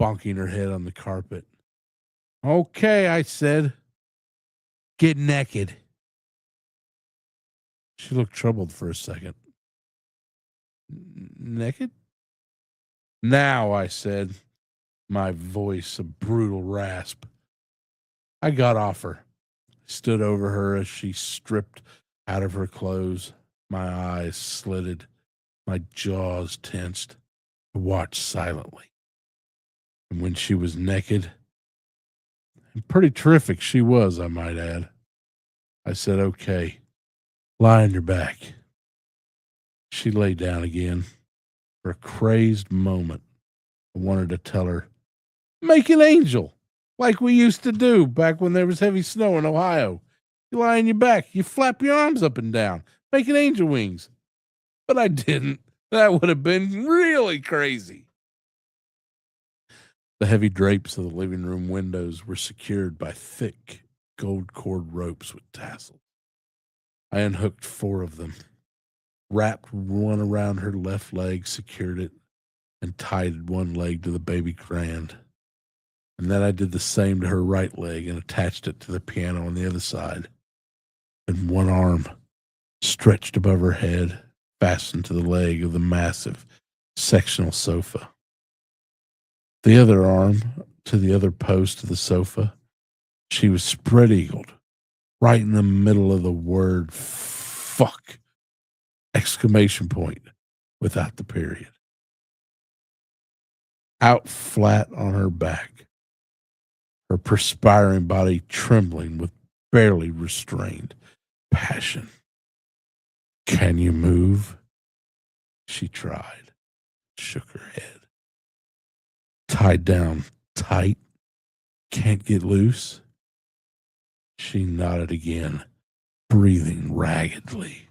bonking her head on the carpet. Okay, I said. Get naked. She looked troubled for a second. Naked? Now, I said, my voice a brutal rasp. I got off her, stood over her as she stripped out of her clothes. My eyes slitted, my jaws tensed. I watched silently. And when she was naked, and pretty terrific she was, I might add, I said, okay, lie on your back. She lay down again. For a crazed moment, I wanted to tell her, make an angel, like we used to do back when there was heavy snow in Ohio. You lie on your back, you flap your arms up and down, making angel wings. But I didn't. That would have been really crazy. The heavy drapes of the living room windows were secured by thick gold cord ropes with tassels. I unhooked 4 of them, wrapped one around her left leg, secured it, and tied one leg to the baby grand. And then I did the same to her right leg and attached it to the piano on the other side. And one arm, stretched above her head, fastened to the leg of the massive sectional sofa. The other arm to the other post of the sofa. She was spread-eagled, right in the middle of the word fuck! Exclamation point without the period. Out flat on her back, her perspiring body trembling with barely restrained passion. Can you move? She tried, shook her head. Tied down tight, can't get loose? She nodded again, breathing raggedly.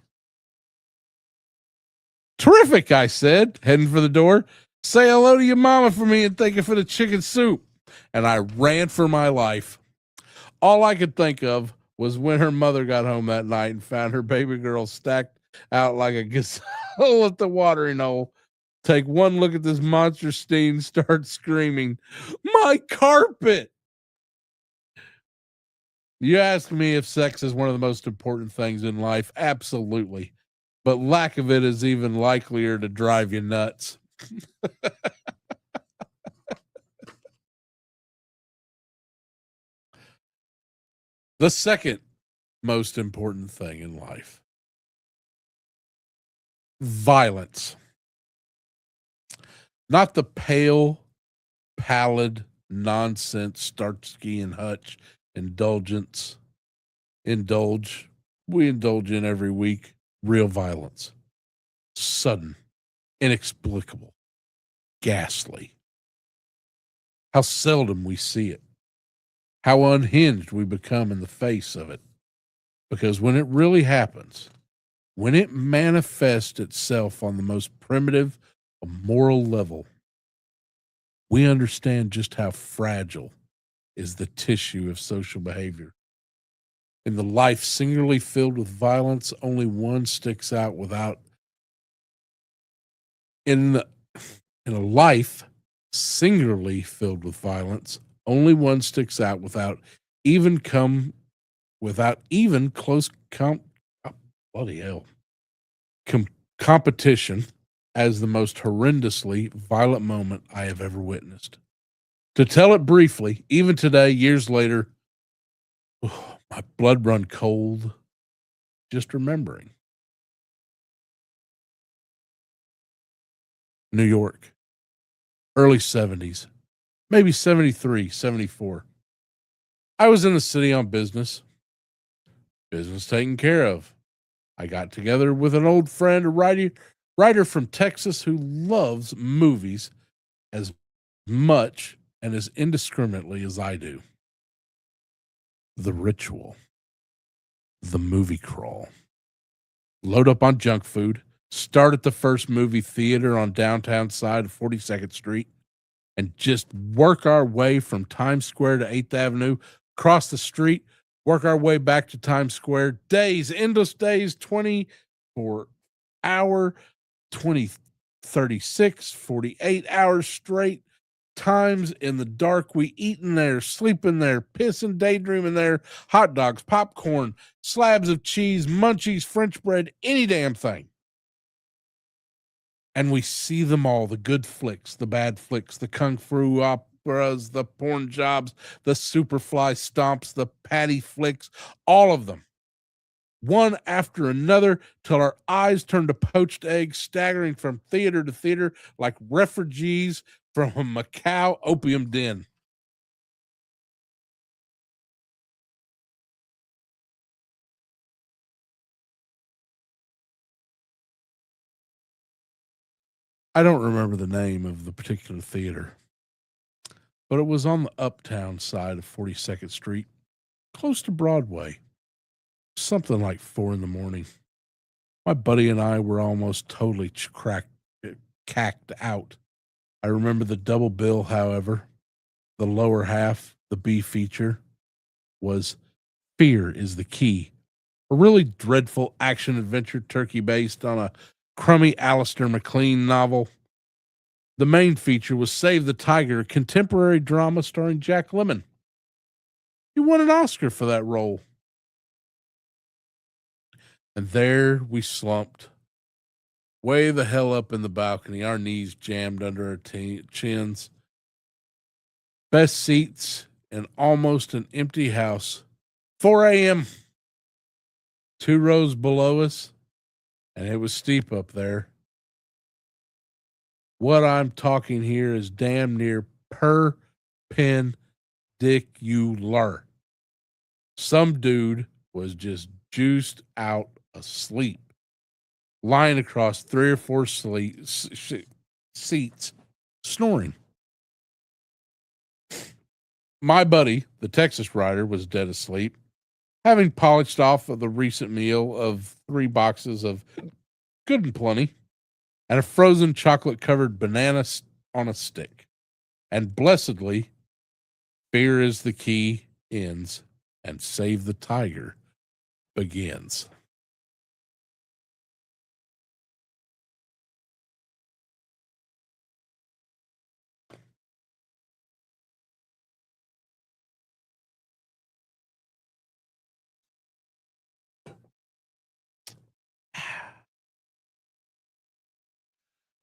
Terrific, I said, heading for the door. Say hello to your mama for me and thank her for the chicken soup. And I ran for my life. All I could think of was when her mother got home that night and found her baby girl stacked out like a gazelle at the watering hole. Take one look at this monster steen, start screaming, my carpet! You ask me if sex is one of the most important things in life. Absolutely. But lack of it is even likelier to drive you nuts. The second most important thing in life, violence. Not the pale, pallid nonsense Starsky and Hutch indulgence. Indulge. We indulge in every week. Real violence. Sudden, inexplicable, ghastly. How seldom we see it. How unhinged we become in the face of it. Because when it really happens, when it manifests itself on the most primitive, moral level, we understand just how fragile is the tissue of social behavior. In the life singularly filled with violence, only one sticks out without in the, in a life singularly filled with violence, only one sticks out without even close oh, bloody hell com- competition as the most horrendously violent moment I have ever witnessed. To tell it briefly, even today, years later, my blood run cold just remembering. New York, early 70s, maybe 73, 74. I was in the city on business taken care of. I got together with an old friend, a writer from Texas who loves movies as much and as indiscriminately as I do. The Ritual, the movie crawl. Load up on junk food, start at the first movie theater on downtown side of 42nd Street, and just work our way from Times Square to 8th Avenue, cross the street, work our way back to Times Square. Days, endless days, 24-hour, 20, 36, 48 hours straight. Times in the dark, we eat in there, sleep in there, piss and daydream in there, hot dogs, popcorn, slabs of cheese, munchies, French bread, any damn thing. And we see them all, the good flicks, the bad flicks, the kung fu operas, the porn jobs, the superfly stomps, the patty flicks, all of them, one after another, till our eyes turn to poached eggs, staggering from theater to theater like refugees from a Macau opium den. I don't remember the name of the particular theater, but it was on the uptown side of 42nd Street, close to Broadway, something like 4 in the morning. My buddy and I were almost totally cacked out. I remember the double bill, however. The lower half, the B feature, was Fear is the Key, a really dreadful action adventure turkey based on a crummy Alistair MacLean novel. The main feature was Save the Tiger, a contemporary drama starring Jack Lemmon. He won an Oscar for that role. And there we slumped, way the hell up in the balcony, our knees jammed under our chins. Best seats in almost an empty house. 4 a.m., 2 rows below us, and it was steep up there. What I'm talking here is damn near perpendicular. Some dude was just juiced out asleep, lying across 3 or 4 seats, snoring. My buddy, the Texas rider, was dead asleep, having polished off of the recent meal of 3 boxes of Good and Plenty and a frozen chocolate covered banana on a stick. And blessedly, Fear is the Key ends and Save the Tiger begins.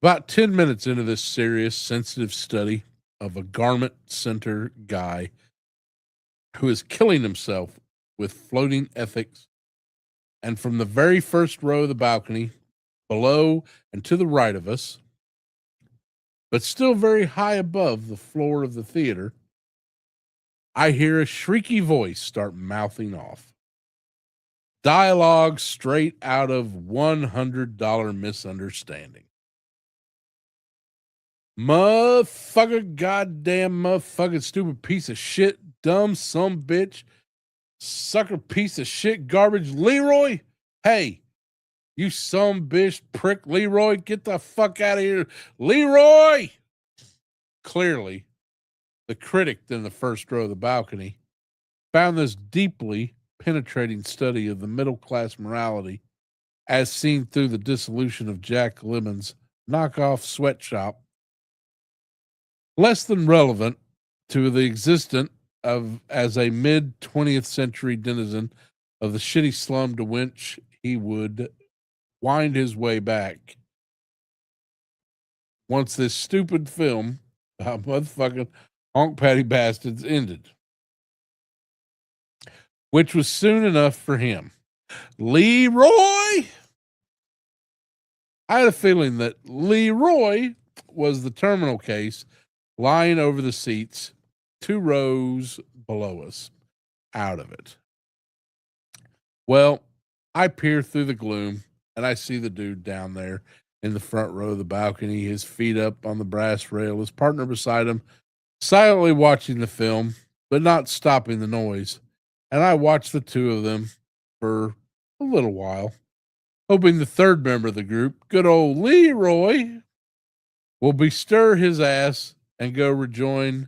About 10 minutes into this serious, sensitive study of a garment center guy who is killing himself with floating ethics, and from the very first row of the balcony, below and to the right of us, but still very high above the floor of the theater, I hear a shrieky voice start mouthing off. Dialogue straight out of $100 Misunderstanding. Motherfucker, goddamn motherfucking stupid piece of shit, dumb some bitch, sucker piece of shit, garbage, Leroy. Hey, you some bitch prick, Leroy, get the fuck out of here, Leroy. Clearly, the critic in the first row of the balcony found this deeply penetrating study of the middle class morality, as seen through the dissolution of Jack Lemon's knockoff sweatshop, less than relevant to the existence of as a mid 20th century denizen of the shitty slum to which he would wind his way back once this stupid film about motherfucking honk patty bastards ended, which was soon enough for him. Leroy! I had a feeling that Leroy was the terminal case lying over the seats 2 rows below us, out of it. Well, I peer through the gloom and I see the dude down there in the front row of the balcony, his feet up on the brass rail, his partner beside him, silently watching the film, but not stopping the noise. And I watched the two of them for a little while, hoping the third member of the group, good old Leroy, will bestir his ass and go rejoin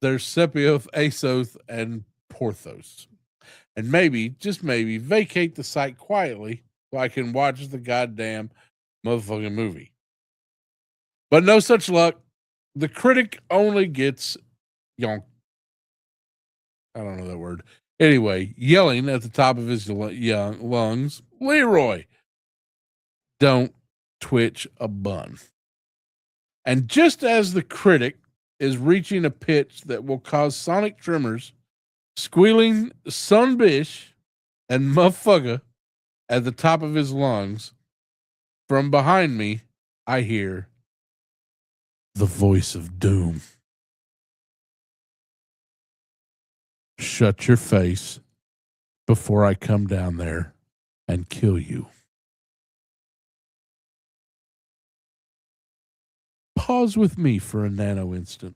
their Sepioth, Asoth, and Porthos. And maybe, just maybe, vacate the site quietly so I can watch the goddamn motherfucking movie. But no such luck. The critic only gets yonk. I don't know that word. Anyway, yelling at the top of his lungs, Leroy, don't twitch a bun. And just as the critic is reaching a pitch that will cause sonic tremors, squealing son bish and motherfucker at the top of his lungs, from behind me, I hear the voice of doom. Shut your face before I come down there and kill you. Pause with me for a nano instant.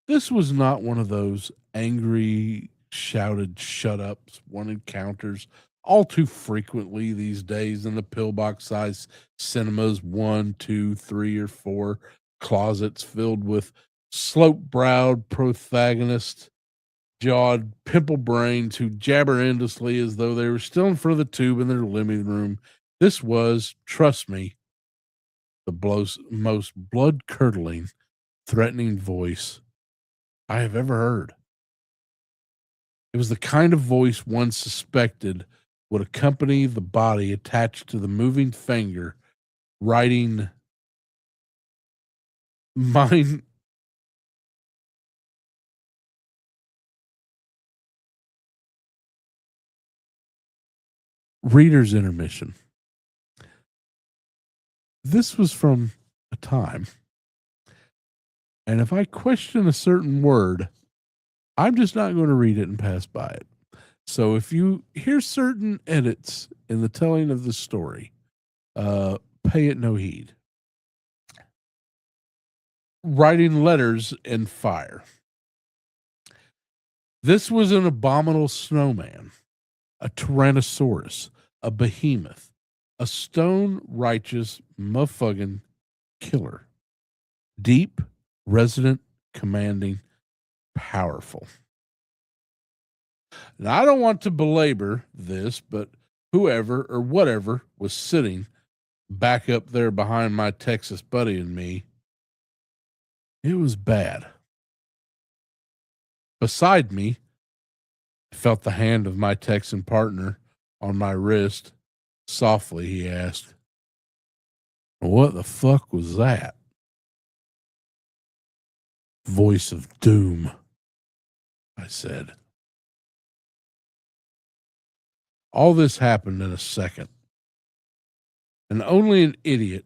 This was not one of those angry, shouted shut ups one encounters all too frequently these days in the pillbox size cinemas, 1, 2, 3, or 4 closets filled with slope browed protagonist jawed pimple brains who jabber endlessly as though they were still in front of the tube in their living room. This was, trust me, the most blood curdling, threatening voice I have ever heard. It was the kind of voice one suspected would accompany the body attached to the moving finger, writing mine. Reader's intermission. This was from a time, and if I question a certain word, I'm just not going to read it and pass by it. So if you hear certain edits in the telling of the story, pay it no heed. Writing letters in fire. This was an abominable snowman, a tyrannosaurus, a behemoth, a stone righteous motherfucking killer. Deep, resident, commanding, powerful. Now, I don't want to belabor this, but whoever or whatever was sitting back up there behind my Texas buddy and me, it was bad. Beside me, I felt the hand of my Texan partner on my wrist. Softly, he asked, What the fuck was that? Voice of doom, I said. All this happened in a second, and only an idiot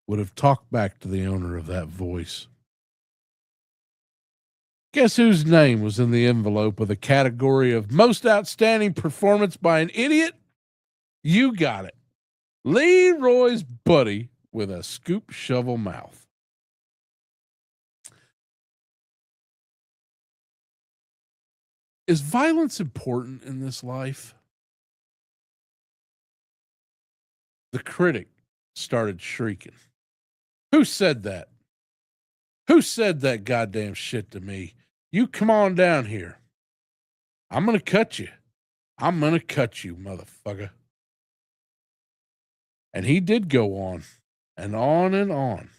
would have talked back to the owner of that voice. Guess whose name was in the envelope of the category of most outstanding performance by an idiot? You got it. Leroy's buddy with a scoop shovel mouth. Is violence important in this life? The critic started shrieking. Who said that? Who said that goddamn shit to me? You come on down here. I'm going to cut you. I'm going to cut you, motherfucker. And he did go on and on and on.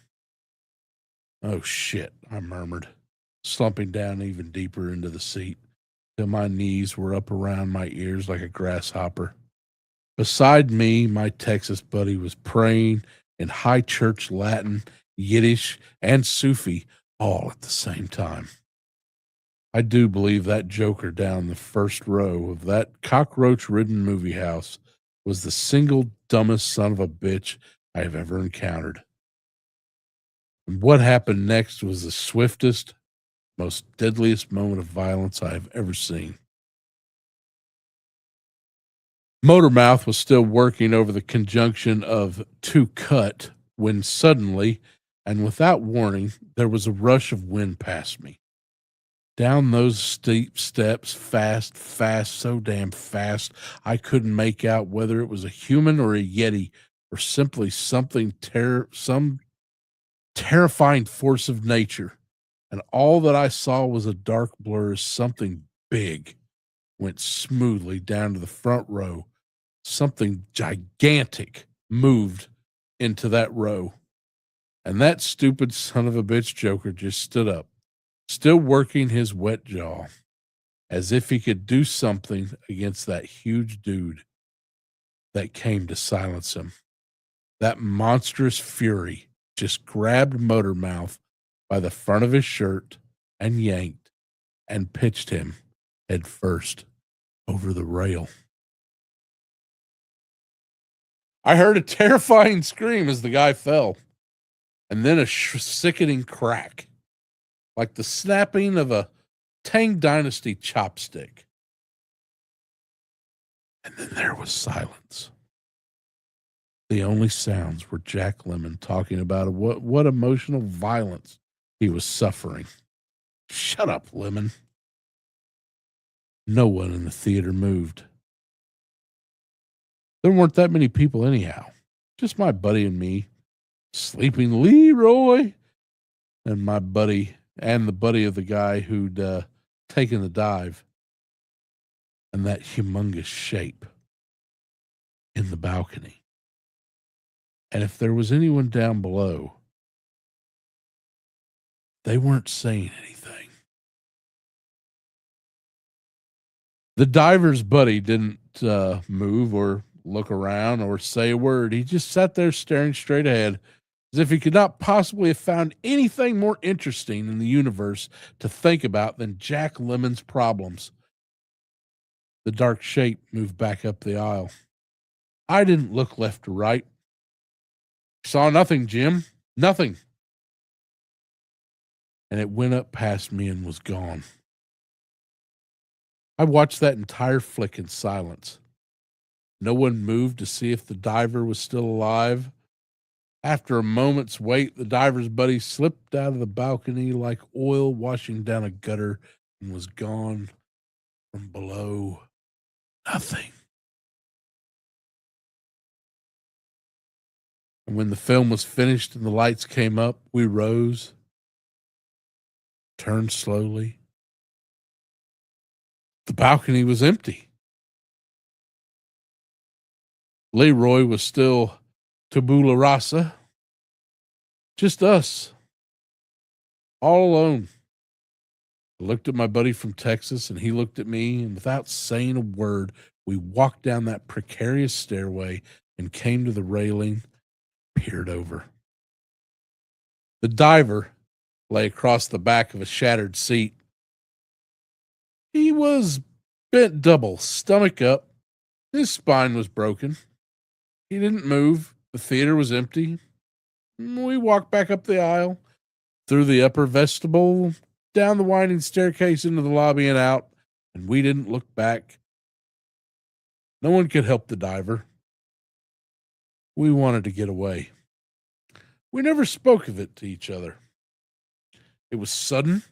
Oh, shit, I murmured, slumping down even deeper into the seat till my knees were up around my ears like a grasshopper. Beside me, my Texas buddy was praying in high church Latin, Yiddish, and Sufi all at the same time. I do believe that joker down the first row of that cockroach-ridden movie house was the single dumbest son of a bitch I have ever encountered. And what happened next was the swiftest, most deadliest moment of violence I have ever seen. Motormouth was still working over the conjunction of to cut when suddenly, and without warning, there was a rush of wind past me. Down those steep steps, fast, so damn fast, I couldn't make out whether it was a human or a yeti or simply some terrifying force of nature. And all that I saw was a dark blur as something big went smoothly down to the front row. Something gigantic moved into that row. And that stupid son of a bitch joker just stood up, still working his wet jaw, as if he could do something against that huge dude that came to silence him. That monstrous fury just grabbed Motormouth by the front of his shirt and yanked and pitched him head first over the rail. I heard a terrifying scream as the guy fell, and then a sickening crack, like the snapping of a Tang Dynasty chopstick. And then there was silence. The only sounds were Jack Lemmon talking about what emotional violence he was suffering. Shut up, Lemmon. No one in the theater moved. There weren't that many people anyhow. Just my buddy and me, sleeping Leroy, and my buddy and the buddy of the guy who'd taken the dive, and that humongous shape in the balcony. And if there was anyone down below, they weren't saying anything. The diver's buddy didn't move or look around or say a word. He just sat there staring straight ahead as if he could not possibly have found anything more interesting in the universe to think about than Jack Lemmon's problems. The dark shape moved back up the aisle. I didn't look left or right. Saw nothing, Jim. Nothing. And it went up past me and was gone. I watched that entire flick in silence. No one moved to see if the diver was still alive. After a moment's wait, the diver's buddy slipped out of the balcony like oil washing down a gutter and was gone from below. Nothing. And when the film was finished and the lights came up, we rose, turned slowly. The balcony was empty. Leroy was still tabula rasa. Just us. All alone. I looked at my buddy from Texas, and he looked at me, and without saying a word, we walked down that precarious stairway and came to the railing, peered over. The diver lay across the back of a shattered seat. He was bent double, stomach up. His spine was broken. He didn't move. The theater was empty. We walked back up the aisle, through the upper vestibule, down the winding staircase into the lobby and out, and we didn't look back. No one could help the diver. We wanted to get away. We never spoke of it to each other. It was sudden,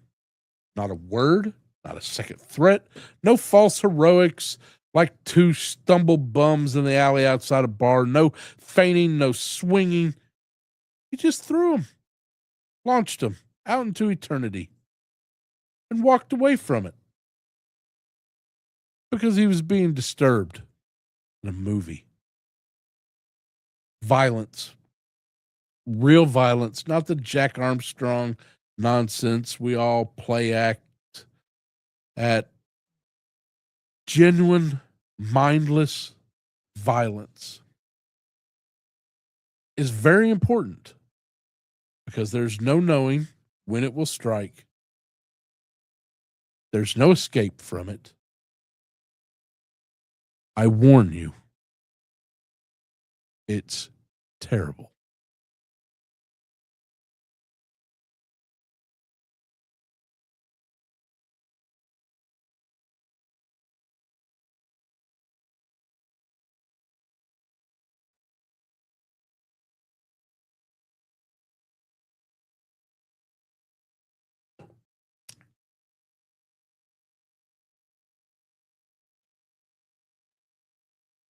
not a word, not a second threat, no false heroics like two stumbled bums in the alley outside a bar, no feigning, no swinging. He just threw him, launched him out into eternity, and walked away from it because he was being disturbed in a movie. Violence, real violence, not the Jack Armstrong nonsense we all play act at. Genuine, mindless violence is very important because there's no knowing when it will strike. There's no escape from it. I warn you, it's terrible.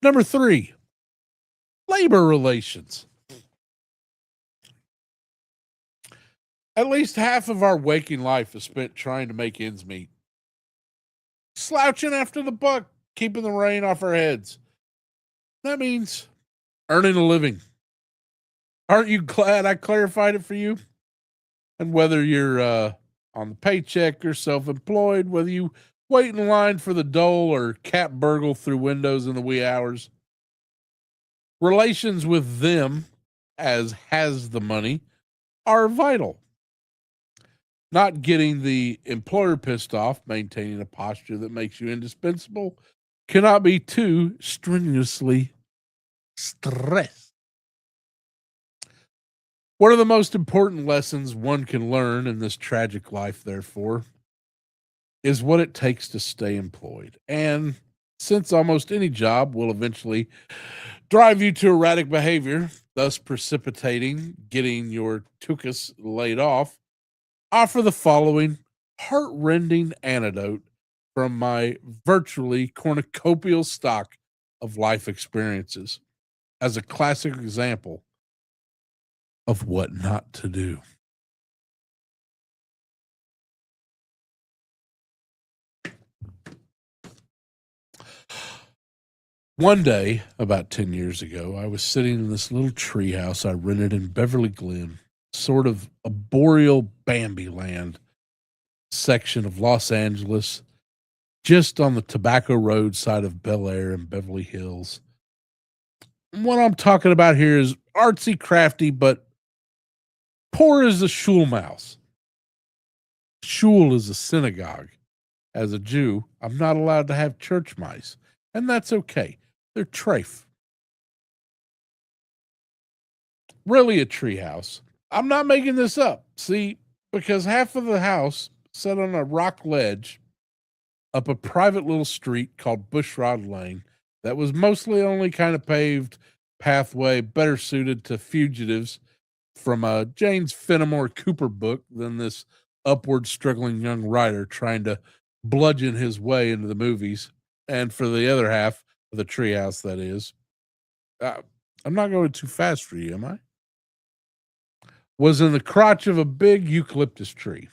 Number 3, labor relations. At least half of our waking life is spent trying to make ends meet. Slouching after the buck, keeping the rain off our heads. That means earning a living. Aren't you glad I clarified it for you? And whether you're on the paycheck or self-employed, whether you wait in line for the dole or cat burgle through windows in the wee hours, relations with them, as has the money, are vital. Not getting the employer pissed off, maintaining a posture that makes you indispensable, cannot be too strenuously stressed. One of the most important lessons one can learn in this tragic life, therefore, is what it takes to stay employed. And since almost any job will eventually drive you to erratic behavior, thus precipitating getting your tuchus laid off, offer the following heart-rending anecdote from my virtually cornucopial stock of life experiences as a classic example of what not to do. One day, about 10 years ago, I was sitting in this little treehouse I rented in Beverly Glen, sort of a boreal Bambi land section of Los Angeles, just on the Tobacco Road side of Bel Air and Beverly Hills. What I'm talking about here is artsy, crafty, but poor as a shul mouse. Shul is a synagogue. As a Jew, I'm not allowed to have church mice, and that's okay. They're treif. Really a treehouse. I'm not making this up. See, because half of the house sat on a rock ledge up a private little street called Bushrod Lane that was mostly only kind of paved pathway better suited to fugitives from a James Fenimore Cooper book than this upward struggling young writer trying to bludgeon his way into the movies. And for the other half of the treehouse, that is. I'm not going too fast for you, am I? Was in the crotch of a big eucalyptus tree.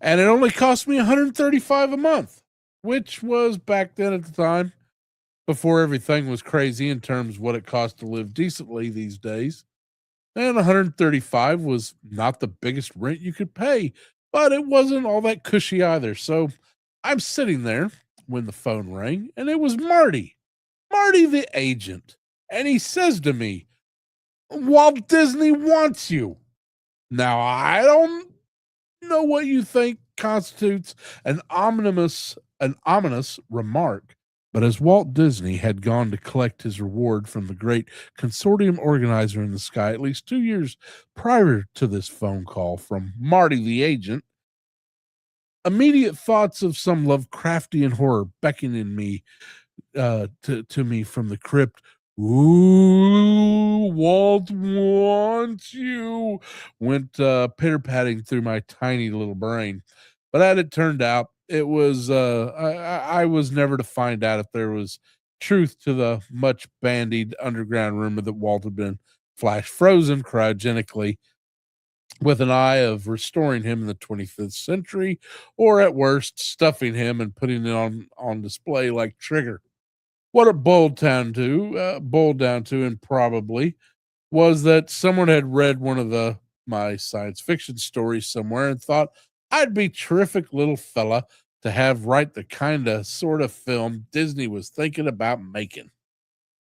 And it only cost me $135 a month, which was back then at the time, before everything was crazy in terms of what it cost to live decently these days. And $135 was not the biggest rent you could pay, but it wasn't all that cushy either. So I'm sitting there when the phone rang, and it was Marty the agent. And he says to me, Walt Disney wants you. Now, I don't know what you think constitutes an ominous remark, but as Walt Disney had gone to collect his reward from the great consortium organizer in the sky at least 2 years prior to this phone call from Marty the agent, immediate thoughts of some Lovecraftian horror beckoning me to me from the crypt. Ooh, Walt wants you, went pitter patting through my tiny little brain. But as it turned out, it was I was never to find out if there was truth to the much bandied underground rumor that Walt had been flash frozen cryogenically with an eye of restoring him in the 25th century, or at worst, stuffing him and putting it on display like Trigger. What it boiled down to, and probably was that someone had read one of my science fiction stories somewhere and thought I'd be terrific little fella to have write the kind of sort of film Disney was thinking about making.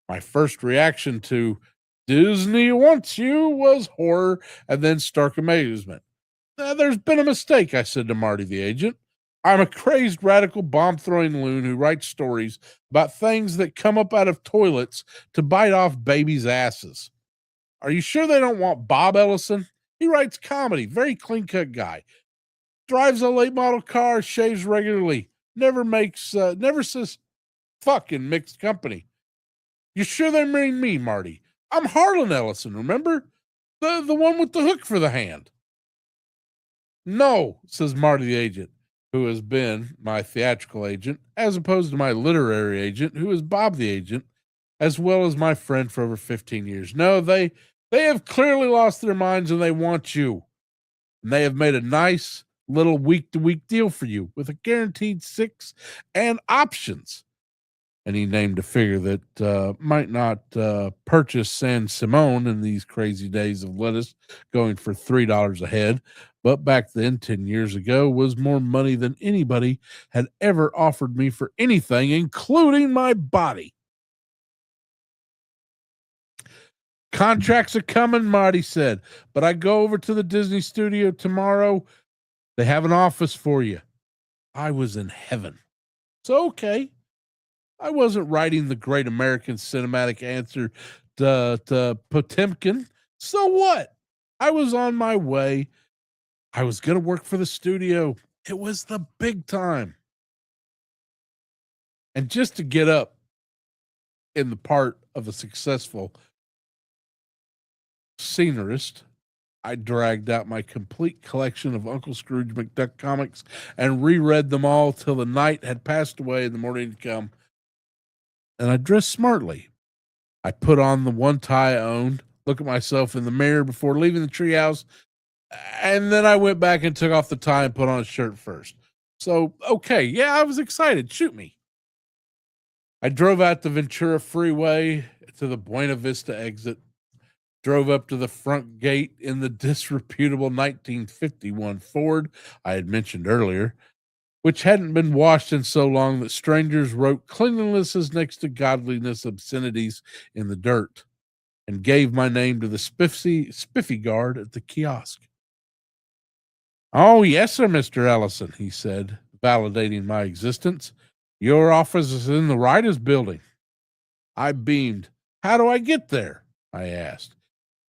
My first reaction to Disney wants you was horror and then stark amazement. There's been a mistake, I said to Marty the agent. I'm a crazed radical bomb throwing loon who writes stories about things that come up out of toilets to bite off babies' asses. Are you sure they don't want Bob Ellison? He writes comedy, very clean cut guy. Drives a late model car, shaves regularly, never says fuck in mixed company. You sure they mean me, Marty? I'm Harlan Ellison, remember? The one with the hook for the hand. No, says Marty the agent, who has been my theatrical agent, as opposed to my literary agent, who is Bob the agent, as well as my friend for over 15 years. No, they have clearly lost their minds and they want you. And they have made a nice little week-to-week deal for you with a guaranteed 6 and options. And he named a figure that might not purchase San Simone in these crazy days of lettuce going for $3 a head, but back then, 10 years ago, was more money than anybody had ever offered me for anything, including my body. Contracts are coming, Marty said, but I go over to the Disney studio tomorrow. They have an office for you. I was in heaven. So, okay. I wasn't writing the great American cinematic answer to Potemkin. So what? I was on my way. I was going to work for the studio. It was the big time. And just to get up in the part of a successful scenarist, I dragged out my complete collection of Uncle Scrooge McDuck comics and reread them all till the night had passed away and the morning had come. And I dressed smartly. I put on the one tie I owned, look at myself in the mirror before leaving the treehouse, and then I went back and took off the tie and put on a shirt first. So, okay, yeah, I was excited. Shoot me. I drove out the Ventura Freeway to the Buena Vista exit, drove up to the front gate in the disreputable 1951 Ford I had mentioned earlier, which hadn't been washed in so long that strangers wrote cleanlinesses next to godliness obscenities in the dirt, and gave my name to the spiffy guard at the kiosk. Oh, yes, sir, Mr. Ellison, he said, validating my existence. Your office is in the writer's building. I beamed. How do I get there? I asked.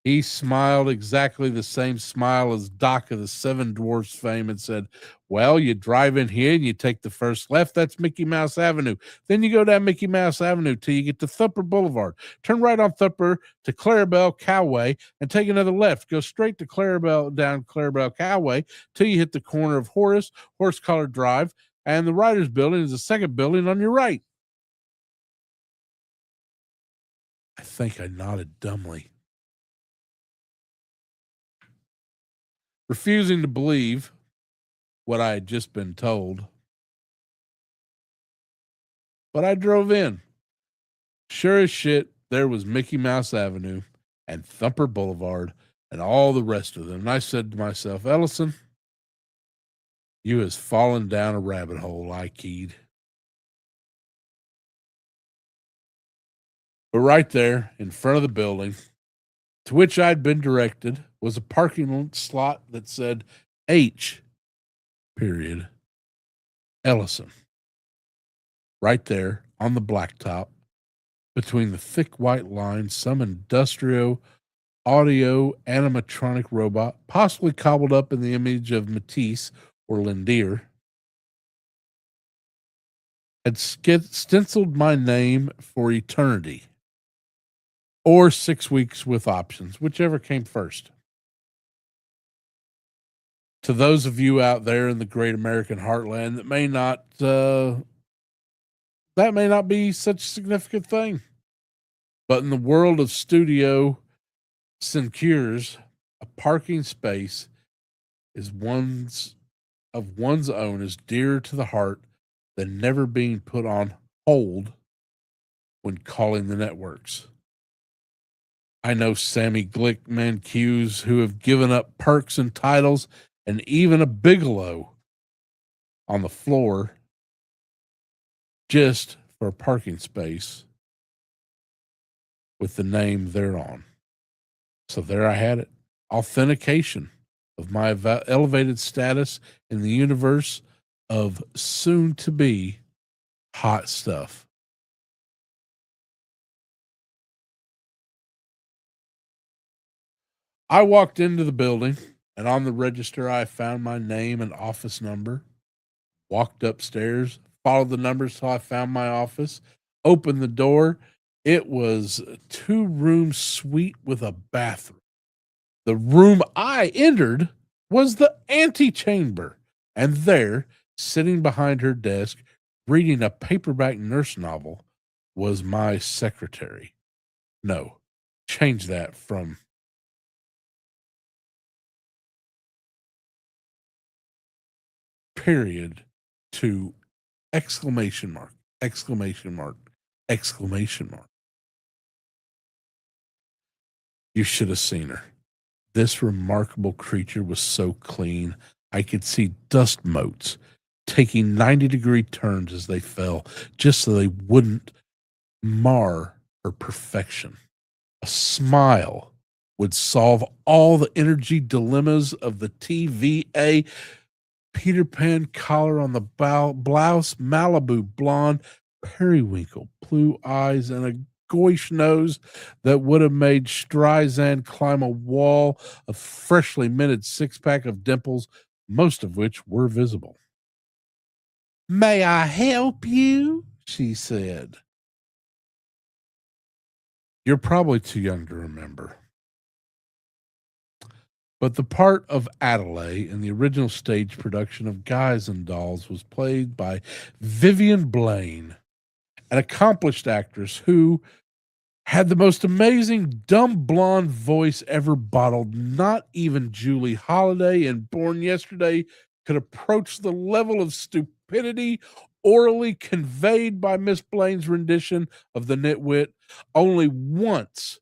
He smiled exactly the same smile as Doc of the Seven Dwarfs fame and said, well, you drive in here and you take the first left. That's Mickey Mouse Avenue. Then you go down Mickey Mouse Avenue till you get to Thumper Boulevard. Turn right on Thumper to Clarabelle Cowway and take another left. Go straight to down Clarabelle Cowway till you hit the corner of Horse Collar Drive, and the Writers Building is the second building on your right. I think I nodded dumbly, refusing to believe what I had just been told. But I drove in. Sure as shit, there was Mickey Mouse Avenue and Thumper Boulevard and all the rest of them. And I said to myself, Ellison, you has fallen down a rabbit hole, I keyed. But right there in front of the building, to which I'd been directed was a parking slot that said H. Period Ellison, right there on the blacktop between the thick white lines, some industrial audio animatronic robot, possibly cobbled up in the image of Matisse or Lindier, had stenciled my name for eternity or 6 weeks with options, whichever came first. To those of you out there in the great American heartland that may not, that may not be such a significant thing. But in the world of studio sinecures, a parking space is one's own is dearer to the heart than never being put on hold when calling the networks. I know Sammy Glick Mancues who have given up perks and titles and even a Bigelow on the floor just for a parking space with the name thereon. So there I had it. Authentication of my elevated status in the universe of soon to be hot stuff. I walked into the building, and on the register, I found my name and office number. Walked upstairs, followed the numbers till I found my office, opened the door. It was a 2-room suite with a bathroom. The room I entered was the antechamber, and there, sitting behind her desk, reading a paperback nurse novel, was my secretary. No, change that from period to exclamation mark, exclamation mark, exclamation mark. You should have seen her. This remarkable creature was so clean, I could see dust motes taking 90-degree turns as they fell, just so they wouldn't mar her perfection. A smile would solve all the energy dilemmas of the TVA. Peter Pan collar on the blouse, Malibu blonde, periwinkle, blue eyes, and a gauche nose that would have made Streisand climb a wall, a freshly minted 6-pack of dimples, most of which were visible. "May I help you?" she said. You're probably too young to remember, but the part of Adelaide in the original stage production of Guys and Dolls was played by Vivian Blaine, an accomplished actress who had the most amazing dumb blonde voice ever bottled. Not even Julie Holiday in Born Yesterday could approach the level of stupidity orally conveyed by Miss Blaine's rendition of the nitwit. Only once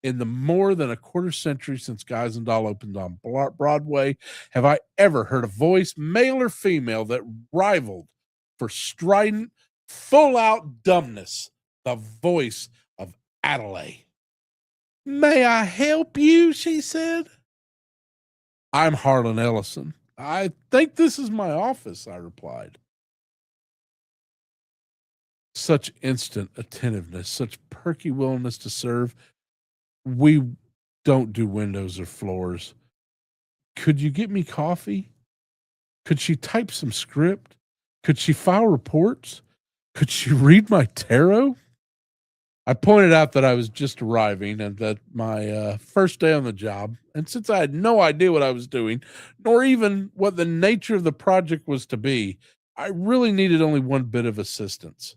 in the more than a quarter century since Guys and Doll opened on Broadway have I ever heard a voice, male or female, that rivaled for strident, full-out dumbness the voice of Adelaide. "May I help you?" she said. "I'm Harlan Ellison. I think this is my office," I replied. Such instant attentiveness, such perky willingness to serve. "We don't do windows or floors. Could you get me coffee? Could she type some script? Could she file reports? Could she read my tarot?" I pointed out that I was just arriving and that my first day on the job, and since I had no idea what I was doing, nor even what the nature of the project was to be, I really needed only one bit of assistance.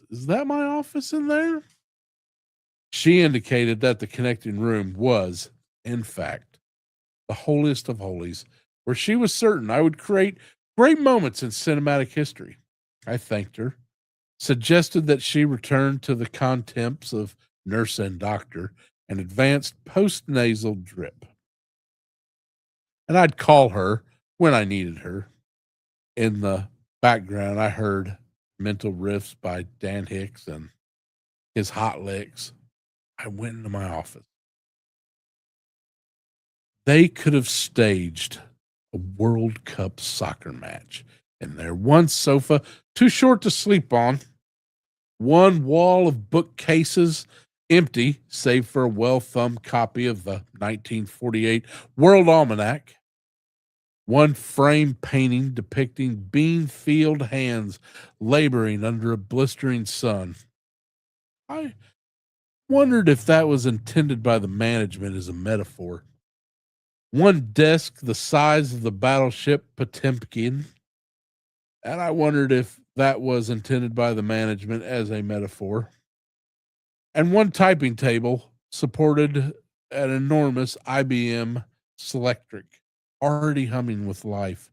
"Is that my office in there?" She indicated that the connecting room was, in fact, the holiest of holies, where she was certain I would create great moments in cinematic history. I thanked her, suggested that she return to the contempts of nurse and doctor, and advanced post-nasal drip. And I'd call her when I needed her. In the background, I heard mental riffs by Dan Hicks and his hot licks. I went into my office. They could have staged a World Cup soccer match in there. One sofa too short to sleep on, one wall of bookcases empty, save for a well thumbed copy of the 1948 World Almanac, one frame painting depicting bean field hands laboring under a blistering sun. I wondered if that was intended by the management as a metaphor. One desk the size of the battleship Potemkin, and I wondered if that was intended by the management as a metaphor. And one typing table supported an enormous IBM Selectric, already humming with life.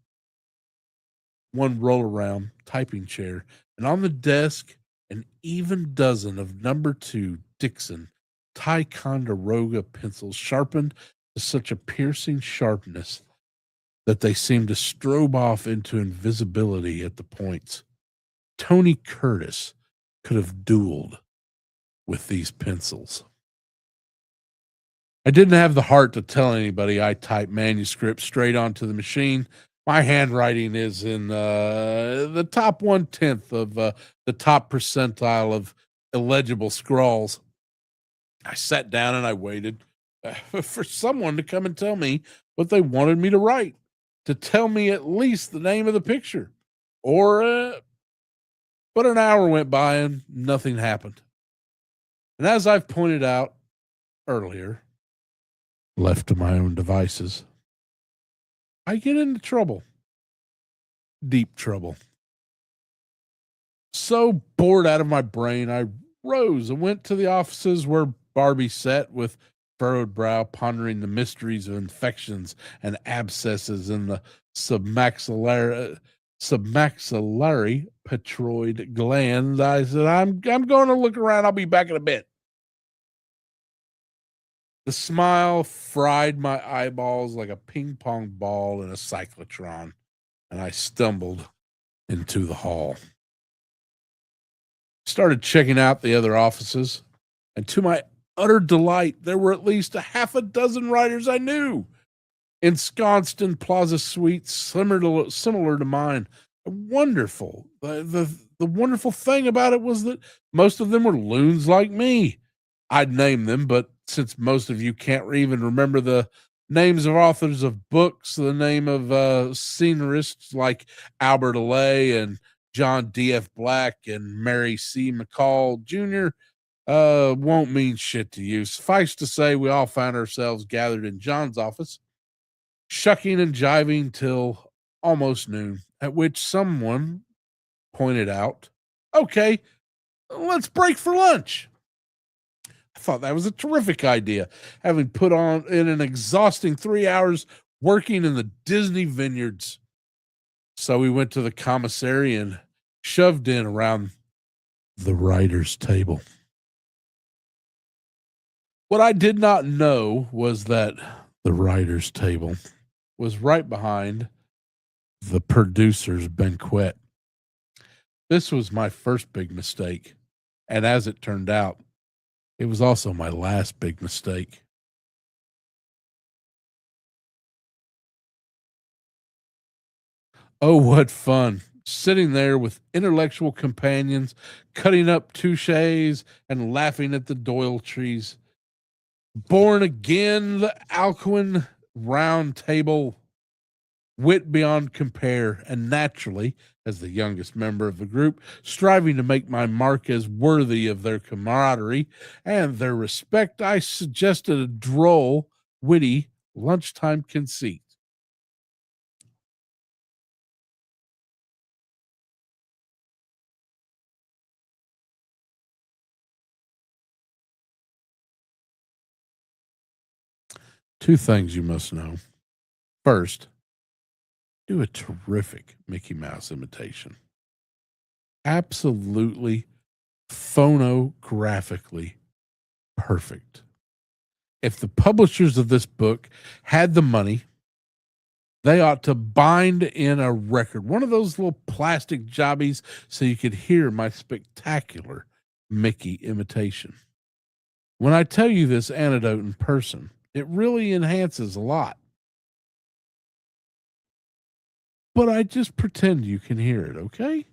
One roll around typing chair, and on the desk, an even dozen of number 2 Dixon Ticonderoga pencils sharpened to such a piercing sharpness that they seemed to strobe off into invisibility at the points. Tony Curtis could have dueled with these pencils. I didn't have the heart to tell anybody I typed manuscripts straight onto the machine. My handwriting is in the top 1/10 of the top percentile of illegible scrawls. I sat down and I waited for someone to come and tell me what they wanted me to write, to tell me at least the name of the picture. But an hour went by and nothing happened. And as I've pointed out earlier, left to my own devices, I get into trouble. Deep trouble. So bored out of my brain, I rose and went to the offices where Barbie sat with furrowed brow, pondering the mysteries of infections and abscesses in the submaxillary petroid gland. I said, I'm going to look around. I'll be back in a bit. The smile fried my eyeballs like a ping pong ball in a cyclotron, and I stumbled into the hall. Started checking out the other offices, and to my utter delight, there were at least a half a dozen writers I knew, ensconced in plaza suites similar to mine. Wonderful. The wonderful thing about it was that most of them were loons like me. I'd name them, but since most of you can't even remember the names of authors of books, the name of scenarists like Albert Allay and John D.F. Black and Mary C. McCall Jr. Won't mean shit to you. Suffice to say, we all found ourselves gathered in John's office, shucking and jiving till almost noon, at which someone pointed out, okay, let's break for lunch. I thought that was a terrific idea, having put on in an exhausting 3 hours working in the Disney vineyards. So we went to the commissary and shoved in around the writer's table. What I did not know was that the writer's table was right behind the producer's banquet. This was my first big mistake, and as it turned out, it was also my last big mistake. Oh, what fun. Sitting there with intellectual companions, cutting up touches and laughing at the Doyle trees. Born again, the Alcuin round table, wit beyond compare, and naturally, as the youngest member of the group, striving to make my mark as worthy of their camaraderie and their respect, I suggested a droll, witty lunchtime conceit. Two things you must know. First, do a terrific Mickey Mouse imitation. Absolutely phonographically perfect. If the publishers of this book had the money, they ought to bind in a record, one of those little plastic jobbies, so you could hear my spectacular Mickey imitation. When I tell you this anecdote in person, it really enhances a lot. But I just pretend you can hear it, okay?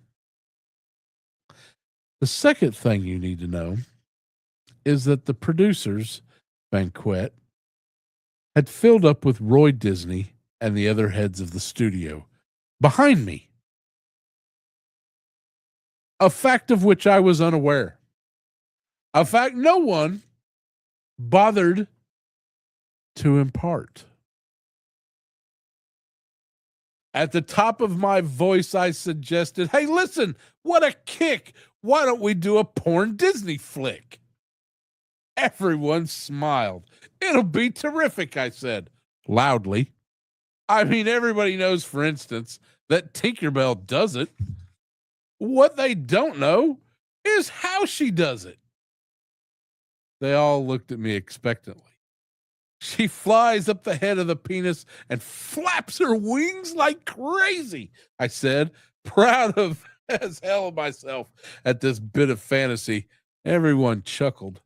The second thing you need to know is that the producers' banquet had filled up with Roy Disney and the other heads of the studio behind me, a fact of which I was unaware. A fact no one bothered to impart. At the top of my voice, I suggested, hey, listen, what a kick. Why don't we do a porn Disney flick? Everyone smiled. It'll be terrific, I said loudly. I mean, everybody knows, for instance, that Tinkerbell does it. What they don't know is how she does it. They all looked at me expectantly. She flies up the head of the penis and flaps her wings like crazy, I said, proud of as hell of myself at this bit of fantasy. Everyone chuckled.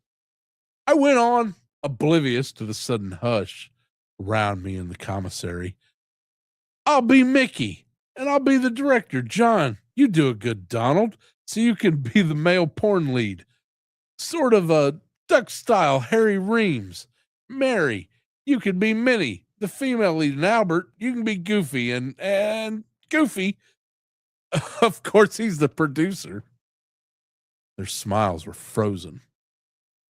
I went on, oblivious to the sudden hush around me in the commissary. I'll be Mickey, and I'll be the director. John, you do a good Donald, so you can be the male porn lead. Sort of a duck-style Harry Reams. Mary, you can be Minnie, the female lead, and Albert, you can be Goofy, and Goofy, of course, he's the producer. Their smiles were frozen,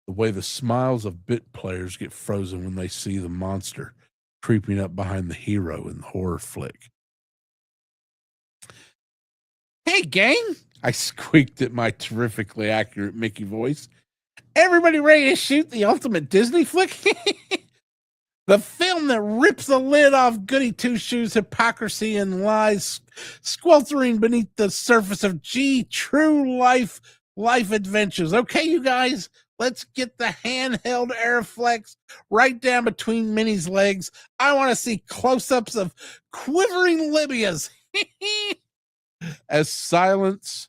the way the smiles of bit players get frozen when they see the monster creeping up behind the hero in the horror flick. Hey, gang, I squeaked at my terrifically accurate Mickey voice. Everybody ready to shoot the ultimate Disney flick? The film that rips the lid off Goody Two-Shoes' hypocrisy and lies sweltering beneath the surface of true life adventures. Okay, you guys, let's get the handheld Airflex right down between Minnie's legs. I want to see close-ups of quivering libias. As silence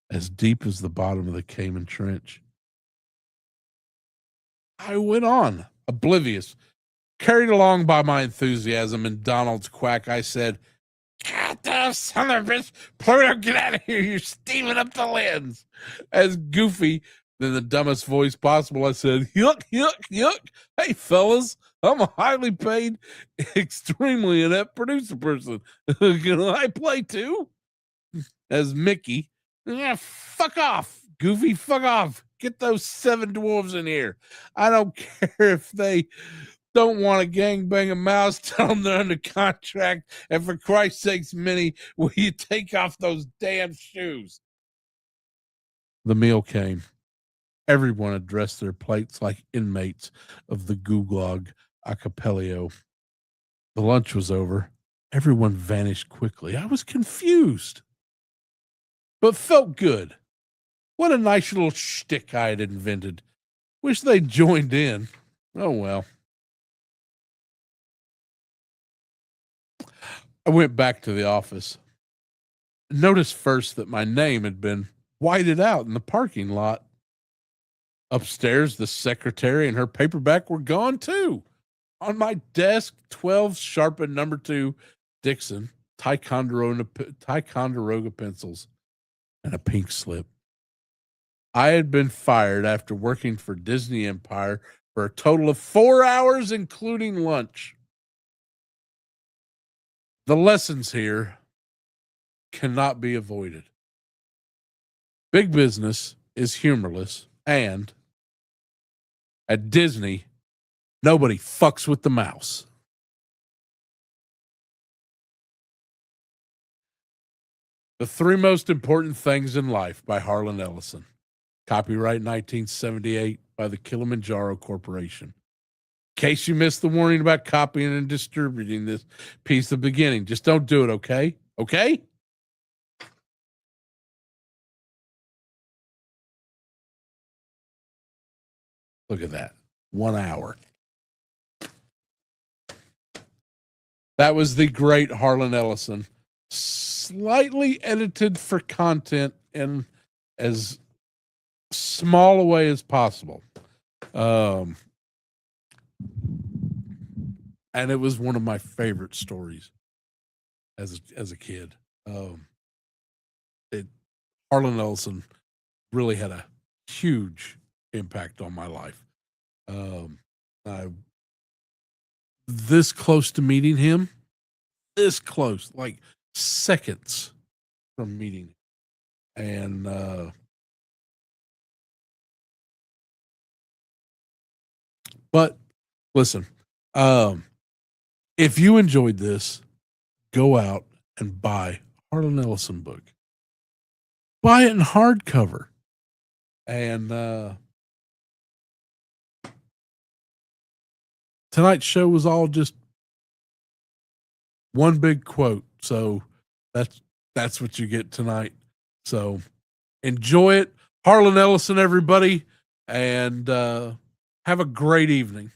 as deep as the bottom of the Cayman Trench. I went on, oblivious, carried along by my enthusiasm and Donald's quack. I said, God damn son of a bitch, Pluto, get out of here. You're steaming up the lens. As goofy in the dumbest voice possible, I said, yuck, yuck, yuck. Hey, fellas, I'm a highly paid, extremely inept producer person. Can I play too? As Mickey, yeah, fuck off, Goofy, fuck off. Get those 7 dwarves in here. I don't care if they don't want to gangbang a mouse. Tell them they're under contract. And for Christ's sakes, Minnie, will you take off those damn shoes? The meal came. Everyone addressed their plates like inmates of the Gulag Archipelago. The lunch was over. Everyone vanished quickly. I was confused, but felt good. What a nice little shtick I had invented. Wish they'd joined in. Oh, well. I went back to the office. Noticed first that my name had been whited out in the parking lot. Upstairs, the secretary and her paperback were gone too. On my desk, 12 sharpened number 2 Dixon Ticonderoga pencils and a pink slip. I had been fired after working for Disney Empire for a total of 4 hours, including lunch. The lessons here cannot be avoided. Big business is humorless, and at Disney, nobody fucks with the mouse. The 3 Most Important Things in Life by Harlan Ellison. Copyright 1978 by the Kilimanjaro Corporation. In case you missed the warning about copying and distributing this piece at the beginning, just don't do it, okay? Okay? Look at that. 1 hour. That was the great Harlan Ellison. Slightly edited for content and as small a way as possible. And it was one of my favorite stories as a kid. Harlan Ellison really had a huge impact on my life. I this close to meeting him, this close, like seconds from meeting him. And but listen, if you enjoyed this, go out and buy Harlan Ellison book. Buy it in hardcover. And tonight's show was all just one big quote. So that's what you get tonight. So enjoy it. Harlan Ellison, everybody, and have a great evening.